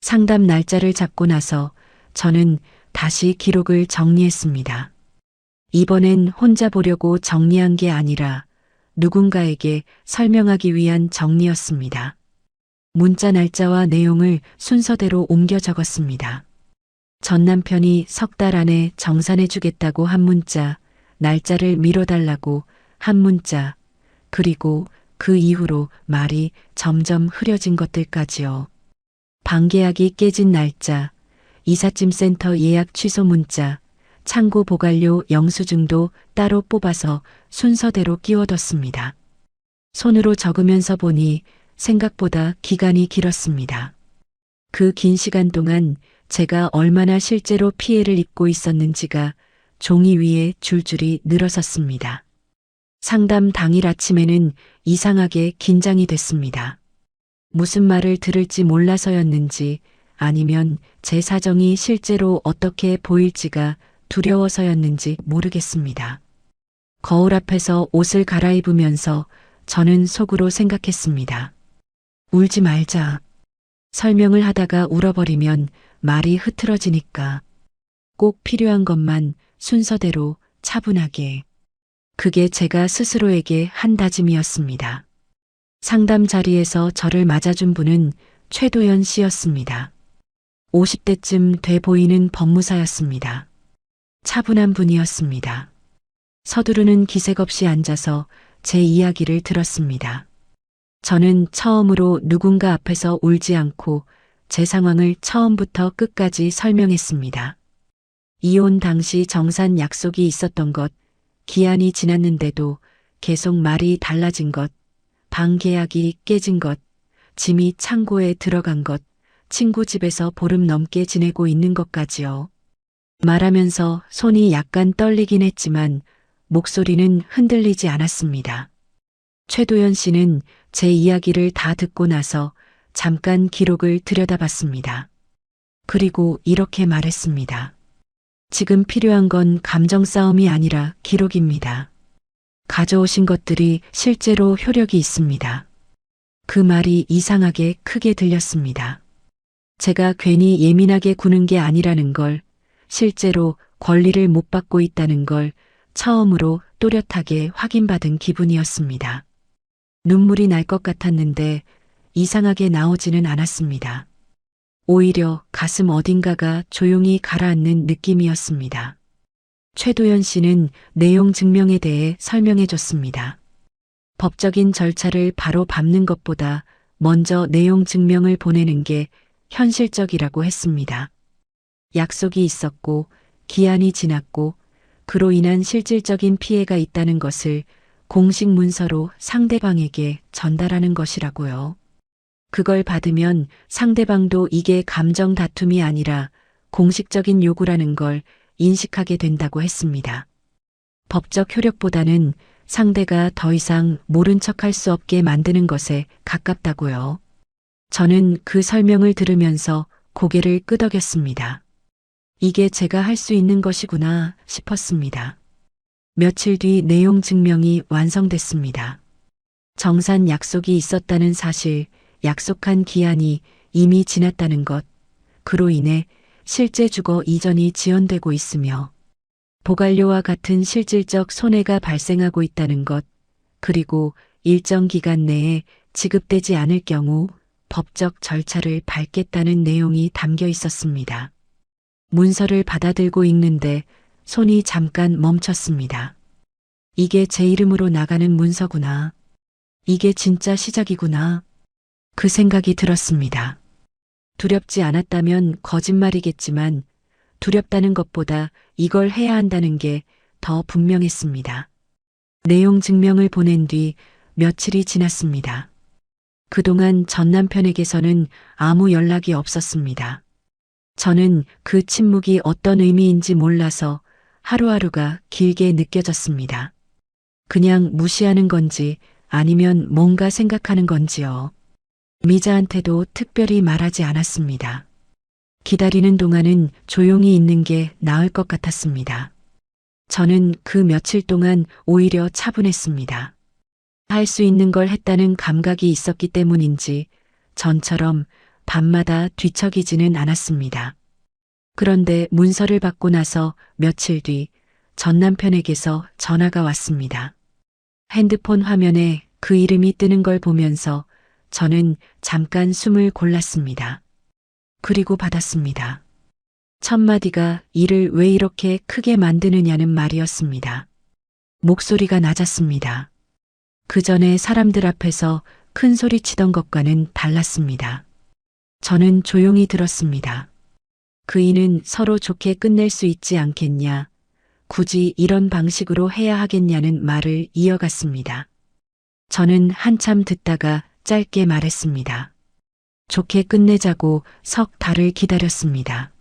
상담 날짜를 잡고 나서 저는 다시 기록을 정리했습니다. 이번엔 혼자 보려고 정리한 게 아니라 누군가에게 설명하기 위한 정리였습니다. 문자 날짜와 내용을 순서대로 옮겨 적었습니다. 전 남편이 3달 안에 정산해주겠다고 한 문자, 날짜를 미뤄달라고 한 문자, 그리고 그 이후로 말이 점점 흐려진 것들까지요. 방계약이 깨진 날짜, 이삿짐 센터 예약 취소 문자, 창고 보관료 영수증도 따로 뽑아서 순서대로 끼워뒀습니다. 손으로 적으면서 보니 생각보다 기간이 길었습니다. 그 긴 시간 동안 제가 얼마나 실제로 피해를 입고 있었는지가 종이 위에 줄줄이 늘어섰습니다. 상담 당일 아침에는 이상하게 긴장이 됐습니다. 무슨 말을 들을지 몰라서였는지 아니면 제 사정이 실제로 어떻게 보일지가 두려워서였는지 모르겠습니다. 거울 앞에서 옷을 갈아입으면서 저는 속으로 생각했습니다. 울지 말자. 설명을 하다가 울어버리면 말이 흐트러지니까 꼭 필요한 것만 순서대로 차분하게. 그게 제가 스스로에게 한 다짐이었습니다. 상담 자리에서 저를 맞아준 분은 최도연 씨였습니다. 50대쯤 돼 보이는 법무사였습니다. 차분한 분이었습니다. 서두르는 기색 없이 앉아서 제 이야기를 들었습니다. 저는 처음으로 누군가 앞에서 울지 않고 제 상황을 처음부터 끝까지 설명했습니다. 이혼 당시 정산 약속이 있었던 것, 기한이 지났는데도 계속 말이 달라진 것, 방 계약이 깨진 것, 짐이 창고에 들어간 것, 친구 집에서 보름 넘게 지내고 있는 것까지요. 말하면서 손이 약간 떨리긴 했지만 목소리는 흔들리지 않았습니다. 최도연 씨는 제 이야기를 다 듣고 나서 잠깐 기록을 들여다봤습니다. 그리고 이렇게 말했습니다. 지금 필요한 건 감정 싸움이 아니라 기록입니다. 가져오신 것들이 실제로 효력이 있습니다. 그 말이 이상하게 크게 들렸습니다. 제가 괜히 예민하게 구는 게 아니라는 걸, 실제로 권리를 못 받고 있다는 걸 처음으로 또렷하게 확인받은 기분이었습니다. 눈물이 날 것 같았는데 이상하게 나오지는 않았습니다. 오히려 가슴 어딘가가 조용히 가라앉는 느낌이었습니다. 최도연 씨는 내용 증명에 대해 설명해 줬습니다. 법적인 절차를 바로 밟는 것보다 먼저 내용 증명을 보내는 게 현실적이라고 했습니다. 약속이 있었고 기한이 지났고 그로 인한 실질적인 피해가 있다는 것을 공식 문서로 상대방에게 전달하는 것이라고요. 그걸 받으면 상대방도 이게 감정 다툼이 아니라 공식적인 요구라는 걸 인식하게 된다고 했습니다. 법적 효력보다는 상대가 더 이상 모른 척할 수 없게 만드는 것에 가깝다고요. 저는 그 설명을 들으면서 고개를 끄덕였습니다. 이게 제가 할 수 있는 것이구나 싶었습니다. 며칠 뒤 내용 증명이 완성됐습니다. 정산 약속이 있었다는 사실, 약속한 기한이 이미 지났다는 것, 그로 인해 실제 주거 이전이 지연되고 있으며 보관료와 같은 실질적 손해가 발생하고 있다는 것, 그리고 일정 기간 내에 지급되지 않을 경우 법적 절차를 밟겠다는 내용이 담겨 있었습니다. 문서를 받아들고 읽는데 손이 잠깐 멈췄습니다. 이게 제 이름으로 나가는 문서구나. 이게 진짜 시작이구나. 그 생각이 들었습니다. 두렵지 않았다면 거짓말이겠지만 두렵다는 것보다 이걸 해야 한다는 게 더 분명했습니다. 내용 증명을 보낸 뒤 며칠이 지났습니다. 그동안 전 남편에게서는 아무 연락이 없었습니다. 저는 그 침묵이 어떤 의미인지 몰라서 하루하루가 길게 느껴졌습니다. 그냥 무시하는 건지 아니면 뭔가 생각하는 건지요. 미자한테도 특별히 말하지 않았습니다. 기다리는 동안은 조용히 있는 게 나을 것 같았습니다. 저는 그 며칠 동안 오히려 차분했습니다. 할 수 있는 걸 했다는 감각이 있었기 때문인지 전처럼 밤마다 뒤척이지는 않았습니다. 그런데 문서를 받고 나서 며칠 뒤 전 남편에게서 전화가 왔습니다. 핸드폰 화면에 그 이름이 뜨는 걸 보면서 저는 잠깐 숨을 골랐습니다. 그리고 받았습니다. 첫 마디가 일을 왜 이렇게 크게 만드느냐는 말이었습니다. 목소리가 낮았습니다. 그 전에 사람들 앞에서 큰 소리 치던 것과는 달랐습니다. 저는 조용히 들었습니다. 그이는 서로 좋게 끝낼 수 있지 않겠냐, 굳이 이런 방식으로 해야 하겠냐는 말을 이어갔습니다. 저는 한참 듣다가 짧게 말했습니다. 좋게 끝내자고 석 달을 기다렸습니다.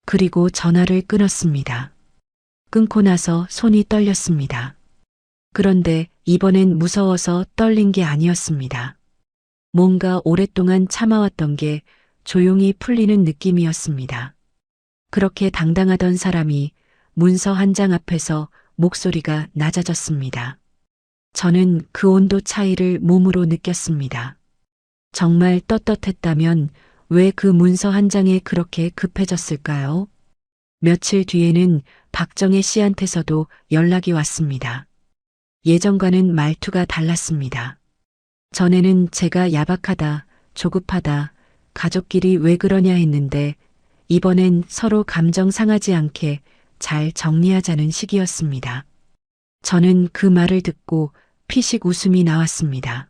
그리고 전화를 끊었습니다. 끊고 나서 손이 떨렸습니다. 그런데 이번엔 무서워서 떨린 게 아니었습니다. 뭔가 오랫동안 참아왔던 게 조용히 풀리는 느낌이었습니다. 그렇게 당당하던 사람이 문서 한 장 앞에서 목소리가 낮아졌습니다. 저는 그 온도 차이를 몸으로 느꼈습니다. 정말 떳떳했다면 왜 그 문서 한 장에 그렇게 급해졌을까요? 며칠 뒤에는 박정혜 씨한테서도 연락이 왔습니다. 예전과는 말투가 달랐습니다. 전에는 제가 야박하다, 조급하다, 가족끼리 왜 그러냐 했는데 이번엔 서로 감정 상하지 않게 잘 정리하자는 식이었습니다. 저는 그 말을 듣고 피식 웃음이 나왔습니다.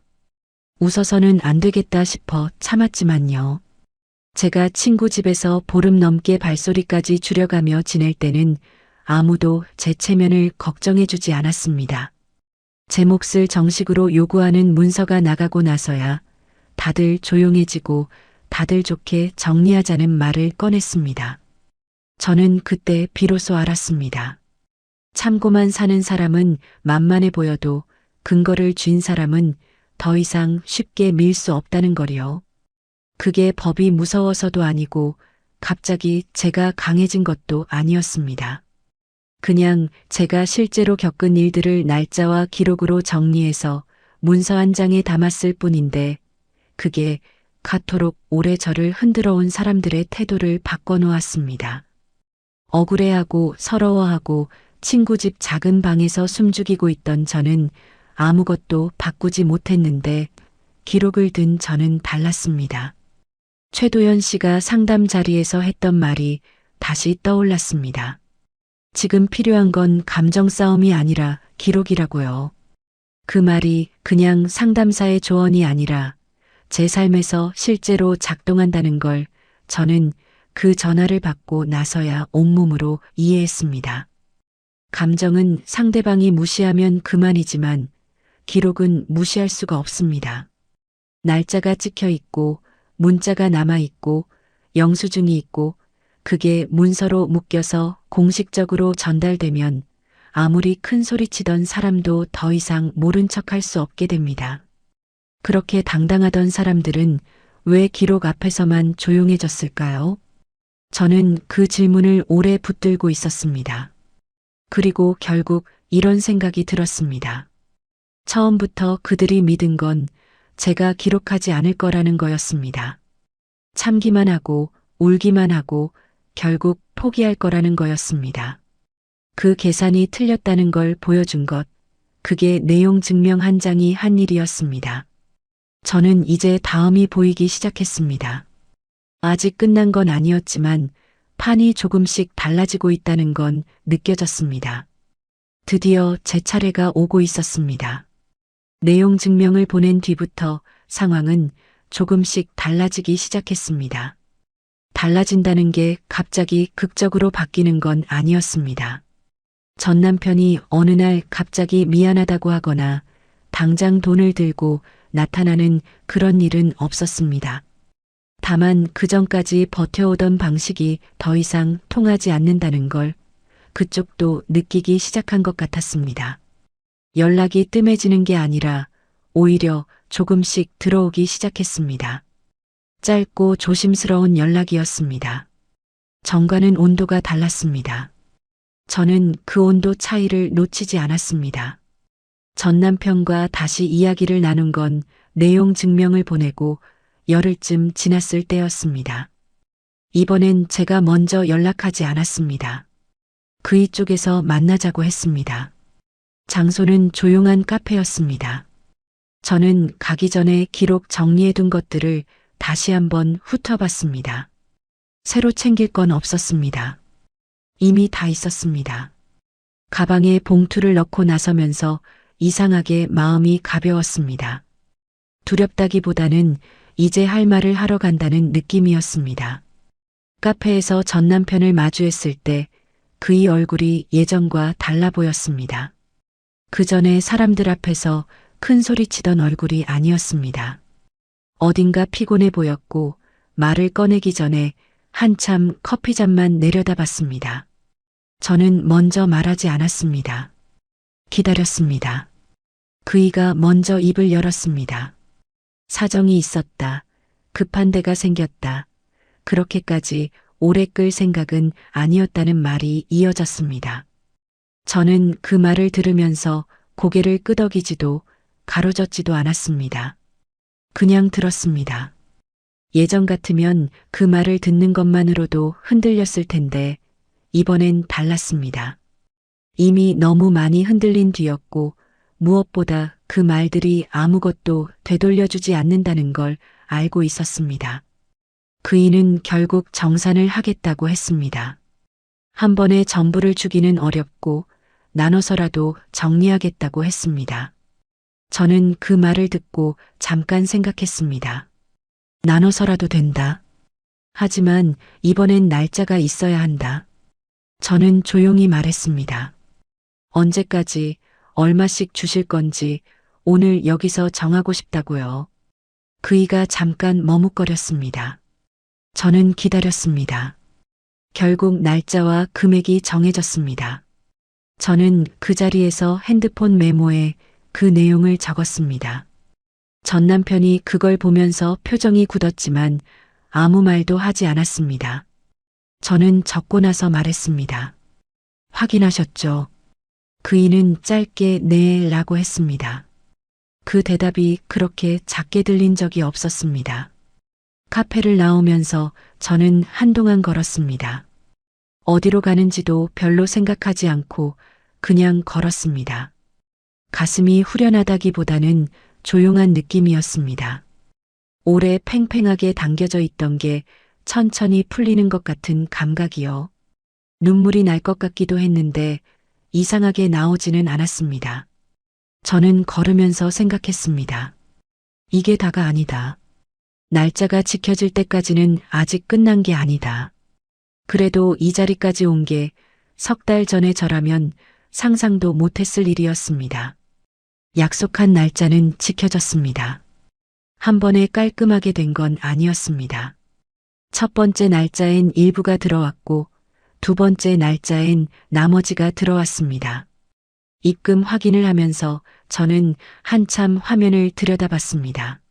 웃어서는 안 되겠다 싶어 참았지만요. 제가 친구 집에서 보름 넘게 발소리까지 줄여가며 지낼 때는 아무도 제 체면을 걱정해주지 않았습니다. 제 몫을 정식으로 요구하는 문서가 나가고 나서야 다들 조용해지고 다들 좋게 정리하자는 말을 꺼냈습니다. 저는 그때 비로소 알았습니다. 참고만 사는 사람은 만만해 보여도 근거를 쥔 사람은 더 이상 쉽게 밀 수 없다는 거리요. 그게 법이 무서워서도 아니고 갑자기 제가 강해진 것도 아니었습니다. 그냥 제가 실제로 겪은 일들을 날짜와 기록으로 정리해서 문서 한 장에 담았을 뿐인데 그게 그토록 오래 저를 흔들어 온 사람들의 태도를 바꿔놓았습니다. 억울해하고 서러워하고 친구 집 작은 방에서 숨죽이고 있던 저는 아무것도 바꾸지 못했는데 기록을 든 저는 달랐습니다. 최도연 씨가 상담 자리에서 했던 말이 다시 떠올랐습니다. 지금 필요한 건 감정 싸움이 아니라 기록이라고요. 그 말이 그냥 상담사의 조언이 아니라 제 삶에서 실제로 작동한다는 걸 저는 그 전화를 받고 나서야 온몸으로 이해했습니다. 감정은 상대방이 무시하면 그만이지만 기록은 무시할 수가 없습니다. 날짜가 찍혀 있고 문자가 남아 있고 영수증이 있고 그게 문서로 묶여서 공식적으로 전달되면 아무리 큰 소리 치던 사람도 더 이상 모른 척할 수 없게 됩니다. 그렇게 당당하던 사람들은 왜 기록 앞에서만 조용해졌을까요? 저는 그 질문을 오래 붙들고 있었습니다. 그리고 결국 이런 생각이 들었습니다. 처음부터 그들이 믿은 건 제가 기록하지 않을 거라는 거였습니다. 참기만 하고 울기만 하고 결국 포기할 거라는 거였습니다. 그 계산이 틀렸다는 걸 보여준 것, 그게 내용 증명 한 장이 한 일이었습니다. 저는 이제 다음이 보이기 시작했습니다. 아직 끝난 건 아니었지만 판이 조금씩 달라지고 있다는 건 느껴졌습니다. 드디어 제 차례가 오고 있었습니다. 내용 증명을 보낸 뒤부터 상황은 조금씩 달라지기 시작했습니다. 달라진다는 게 갑자기 극적으로 바뀌는 건 아니었습니다. 전 남편이 어느 날 갑자기 미안하다고 하거나 당장 돈을 들고 나타나는 그런 일은 없었습니다. 다만 그전까지 버텨오던 방식이 더 이상 통하지 않는다는 걸 그쪽도 느끼기 시작한 것 같았습니다. 연락이 뜸해지는 게 아니라 오히려 조금씩 들어오기 시작했습니다. 짧고 조심스러운 연락이었습니다. 전과는 온도가 달랐습니다. 저는 그 온도 차이를 놓치지 않았습니다. 전 남편과 다시 이야기를 나눈 건 내용 증명을 보내고 열흘쯤 지났을 때였습니다. 이번엔 제가 먼저 연락하지 않았습니다. 그이 쪽에서 만나자고 했습니다. 장소는 조용한 카페였습니다. 저는 가기 전에 기록 정리해둔 것들을 다시 한번 훑어봤습니다. 새로 챙길 건 없었습니다. 이미 다 있었습니다. 가방에 봉투를 넣고 나서면서 이상하게 마음이 가벼웠습니다. 두렵다기보다는 이제 할 말을 하러 간다는 느낌이었습니다. 카페에서 전 남편을 마주했을 때 그의 얼굴이 예전과 달라 보였습니다. 그 전에 사람들 앞에서 큰 소리치던 얼굴이 아니었습니다. 어딘가 피곤해 보였고 말을 꺼내기 전에 한참 커피잔만 내려다봤습니다. 저는 먼저 말하지 않았습니다. 기다렸습니다. 그이가 먼저 입을 열었습니다. 사정이 있었다. 급한 데가 생겼다. 그렇게까지 오래 끌 생각은 아니었다는 말이 이어졌습니다. 저는 그 말을 들으면서 고개를 끄덕이지도 가로젓지도 않았습니다. 그냥 들었습니다. 예전 같으면 그 말을 듣는 것만으로도 흔들렸을 텐데 이번엔 달랐습니다. 이미 너무 많이 흔들린 뒤였고 무엇보다 그 말들이 아무것도 되돌려주지 않는다는 걸 알고 있었습니다. 그이는 결국 정산을 하겠다고 했습니다. 한 번에 전부를 주기는 어렵고 나눠서라도 정리하겠다고 했습니다. 저는 그 말을 듣고 잠깐 생각했습니다. 나눠서라도 된다. 하지만 이번엔 날짜가 있어야 한다. 저는 조용히 말했습니다. 언제까지 얼마씩 주실 건지 오늘 여기서 정하고 싶다고요. 그이가 잠깐 머뭇거렸습니다. 저는 기다렸습니다. 결국 날짜와 금액이 정해졌습니다. 저는 그 자리에서 핸드폰 메모에 그 내용을 적었습니다. 전 남편이 그걸 보면서 표정이 굳었지만 아무 말도 하지 않았습니다. 저는 적고 나서 말했습니다. 확인하셨죠? 그이는 짧게 네 라고 했습니다. 그 대답이 그렇게 작게 들린 적이 없었습니다. 카페를 나오면서 저는 한동안 걸었습니다. 어디로 가는지도 별로 생각하지 않고 그냥 걸었습니다. 가슴이 후련하다기보다는 조용한 느낌이었습니다. 오래 팽팽하게 당겨져 있던 게 천천히 풀리는 것 같은 감각이요. 눈물이 날 것 같기도 했는데 이상하게 나오지는 않았습니다. 저는 걸으면서 생각했습니다. 이게 다가 아니다. 날짜가 지켜질 때까지는 아직 끝난 게 아니다. 그래도 이 자리까지 온 게 석 달 전에 저라면 상상도 못했을 일이었습니다. 약속한 날짜는 지켜졌습니다. 한 번에 깔끔하게 된 건 아니었습니다. 첫 번째 날짜엔 일부가 들어왔고 두 번째 날짜엔 나머지가 들어왔습니다. 입금 확인을 하면서 저는 한참 화면을 들여다봤습니다.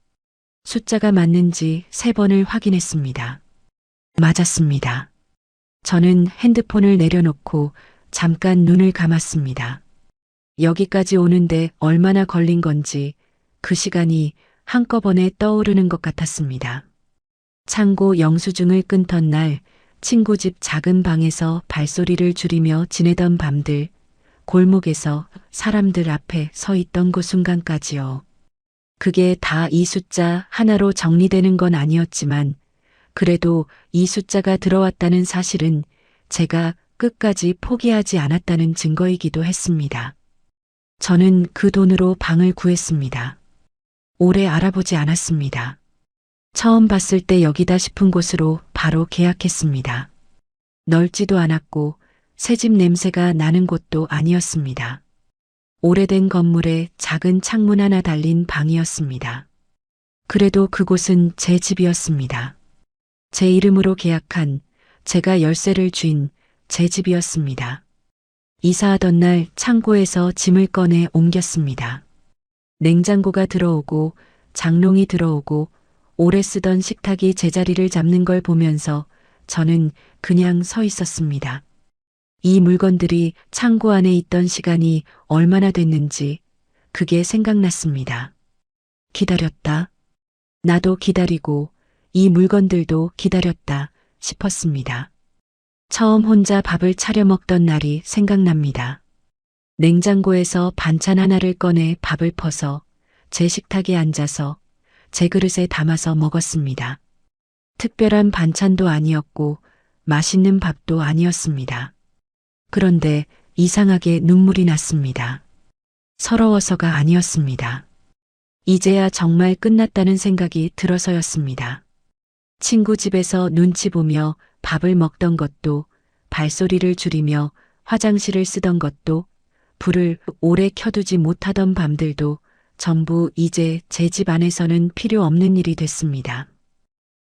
숫자가 맞는지 3번을 확인했습니다. 맞았습니다. 저는 핸드폰을 내려놓고 잠깐 눈을 감았습니다. 여기까지 오는데 얼마나 걸린 건지 그 시간이 한꺼번에 떠오르는 것 같았습니다. 창고 영수증을 끊던 날 친구 집 작은 방에서 발소리를 줄이며 지내던 밤들, 골목에서 사람들 앞에 서 있던 그 순간까지요. 그게 다 이 숫자 하나로 정리되는 건 아니었지만 그래도 이 숫자가 들어왔다는 사실은 제가 끝까지 포기하지 않았다는 증거이기도 했습니다. 저는 그 돈으로 방을 구했습니다. 오래 알아보지 않았습니다. 처음 봤을 때 여기다 싶은 곳으로 바로 계약했습니다. 넓지도 않았고 새집 냄새가 나는 곳도 아니었습니다. 오래된 건물에 작은 창문 하나 달린 방이었습니다. 그래도 그곳은 제 집이었습니다. 제 이름으로 계약한, 제가 열쇠를 쥔 제 집이었습니다. 이사하던 날 창고에서 짐을 꺼내 옮겼습니다. 냉장고가 들어오고 장롱이 들어오고 오래 쓰던 식탁이 제자리를 잡는 걸 보면서 저는 그냥 서 있었습니다. 이 물건들이 창고 안에 있던 시간이 얼마나 됐는지 그게 생각났습니다. 기다렸다. 나도 기다리고 이 물건들도 기다렸다 싶었습니다. 처음 혼자 밥을 차려 먹던 날이 생각납니다. 냉장고에서 반찬 하나를 꺼내 밥을 퍼서 제 식탁에 앉아서 제 그릇에 담아서 먹었습니다. 특별한 반찬도 아니었고 맛있는 밥도 아니었습니다. 그런데 이상하게 눈물이 났습니다. 서러워서가 아니었습니다. 이제야 정말 끝났다는 생각이 들어서였습니다. 친구 집에서 눈치 보며 밥을 먹던 것도, 발소리를 줄이며 화장실을 쓰던 것도, 불을 오래 켜두지 못하던 밤들도 전부 이제 제 집 안에서는 필요 없는 일이 됐습니다.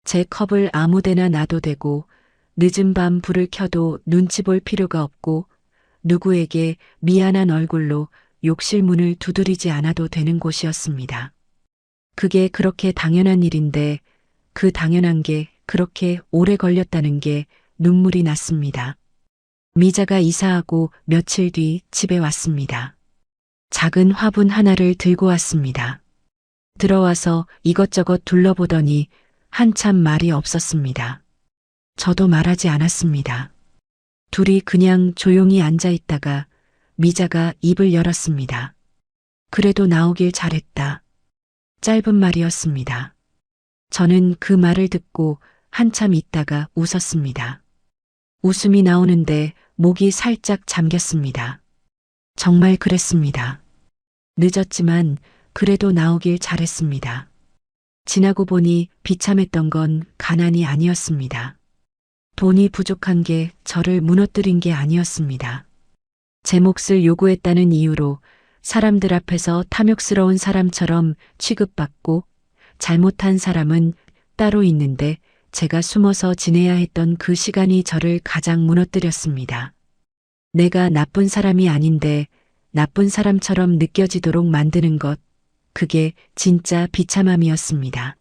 제 컵을 아무데나 놔도 되고 늦은 밤 불을 켜도 눈치 볼 필요가 없고 누구에게 미안한 얼굴로 욕실 문을 두드리지 않아도 되는 곳이었습니다. 그게 그렇게 당연한 일인데 그 당연한 게 그렇게 오래 걸렸다는 게 눈물이 났습니다. 미자가 이사하고 며칠 뒤 집에 왔습니다. 작은 화분 하나를 들고 왔습니다. 들어와서 이것저것 둘러보더니 한참 말이 없었습니다. 저도 말하지 않았습니다. 둘이 그냥 조용히 앉아 있다가 미자가 입을 열었습니다. 그래도 나오길 잘했다. 짧은 말이었습니다. 저는 그 말을 듣고 한참 있다가 웃었습니다. 웃음이 나오는데 목이 살짝 잠겼습니다. 정말 그랬습니다. 늦었지만 그래도 나오길 잘했습니다. 지나고 보니 비참했던 건 가난이 아니었습니다. 돈이 부족한 게 저를 무너뜨린 게 아니었습니다. 제 몫을 요구했다는 이유로 사람들 앞에서 탐욕스러운 사람처럼 취급받고 잘못한 사람은 따로 있는데 제가 숨어서 지내야 했던 그 시간이 저를 가장 무너뜨렸습니다. 내가 나쁜 사람이 아닌데 나쁜 사람처럼 느껴지도록 만드는 것, 그게 진짜 비참함이었습니다.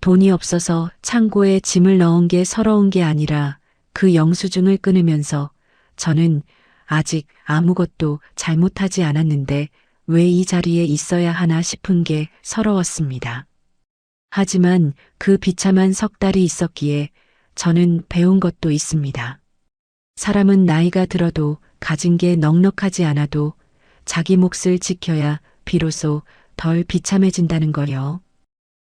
돈이 없어서 창고에 짐을 넣은 게 서러운 게 아니라 그 영수증을 끊으면서 저는 아직 아무것도 잘못하지 않았는데 왜 이 자리에 있어야 하나 싶은 게 서러웠습니다. 하지만 그 비참한 석 달이 있었기에 저는 배운 것도 있습니다. 사람은 나이가 들어도 가진 게 넉넉하지 않아도 자기 몫을 지켜야 비로소 덜 비참해진다는 거요.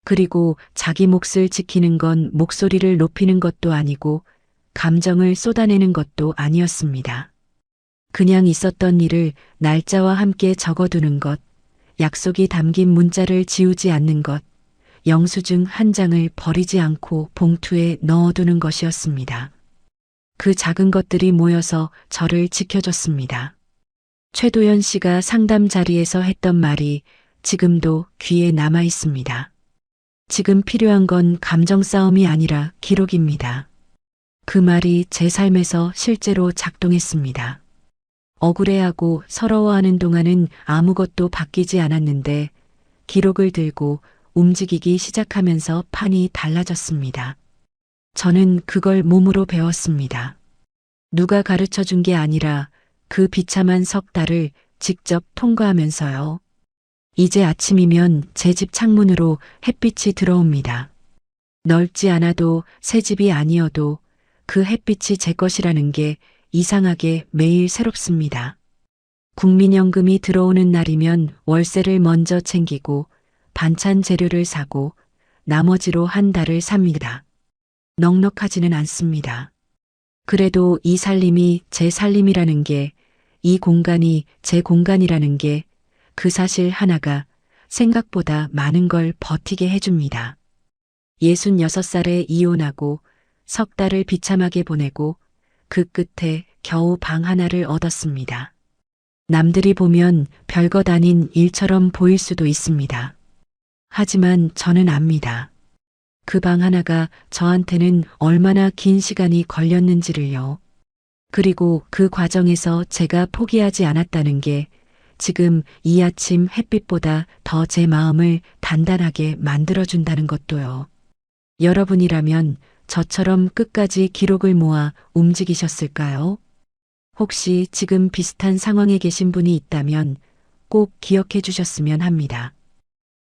그리고 자기 몫을 지키는 건 목소리를 높이는 것도 아니고 감정을 쏟아내는 것도 아니었습니다. 그냥 있었던 일을 날짜와 함께 적어두는 것, 약속이 담긴 문자를 지우지 않는 것, 영수증 한 장을 버리지 않고 봉투에 넣어두는 것이었습니다. 그 작은 것들이 모여서 저를 지켜줬습니다. 최도연 씨가 상담 자리에서 했던 말이 지금도 귀에 남아 있습니다. 지금 필요한 건 감정 싸움이 아니라 기록입니다. 그 말이 제 삶에서 실제로 작동했습니다. 억울해하고 서러워하는 동안은 아무것도 바뀌지 않았는데 기록을 들고 움직이기 시작하면서 판이 달라졌습니다. 저는 그걸 몸으로 배웠습니다. 누가 가르쳐 준 게 아니라 그 비참한 석 달을 직접 통과하면서요. 이제 아침이면 제 집 창문으로 햇빛이 들어옵니다. 넓지 않아도 새 집이 아니어도 그 햇빛이 제 것이라는 게 이상하게 매일 새롭습니다. 국민연금이 들어오는 날이면 월세를 먼저 챙기고 반찬 재료를 사고 나머지로 한 달을 삽니다. 넉넉하지는 않습니다. 그래도 이 살림이 제 살림이라는 게, 이 공간이 제 공간이라는 게, 그 사실 하나가 생각보다 많은 걸 버티게 해줍니다. 66살에 이혼하고 석 달을 비참하게 보내고 그 끝에 겨우 방 하나를 얻었습니다. 남들이 보면 별것 아닌 일처럼 보일 수도 있습니다. 하지만 저는 압니다. 그 방 하나가 저한테는 얼마나 긴 시간이 걸렸는지를요. 그리고 그 과정에서 제가 포기하지 않았다는 게 지금 이 아침 햇빛보다 더 제 마음을 단단하게 만들어준다는 것도요. 여러분이라면 저처럼 끝까지 기록을 모아 움직이셨을까요? 혹시 지금 비슷한 상황에 계신 분이 있다면 꼭 기억해 주셨으면 합니다.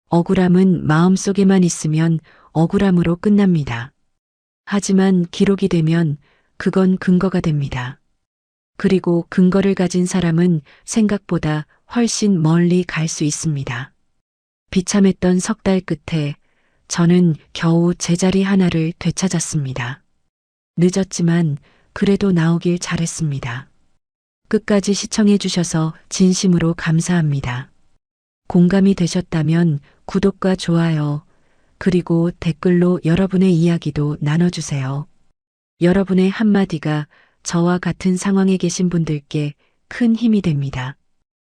억울함은 마음속에만 있으면 억울함으로 끝납니다. 하지만 기록이 되면 그건 근거가 됩니다. 그리고 근거를 가진 사람은 생각보다 훨씬 멀리 갈 수 있습니다. 비참했던 석 달 끝에 저는 겨우 제자리 하나를 되찾았습니다. 늦었지만 그래도 나오길 잘했습니다. 끝까지 시청해 주셔서 진심으로 감사합니다. 공감이 되셨다면 구독과 좋아요, 그리고 댓글로 여러분의 이야기도 나눠주세요. 여러분의 한마디가 저와 같은 상황에 계신 분들께 큰 힘이 됩니다.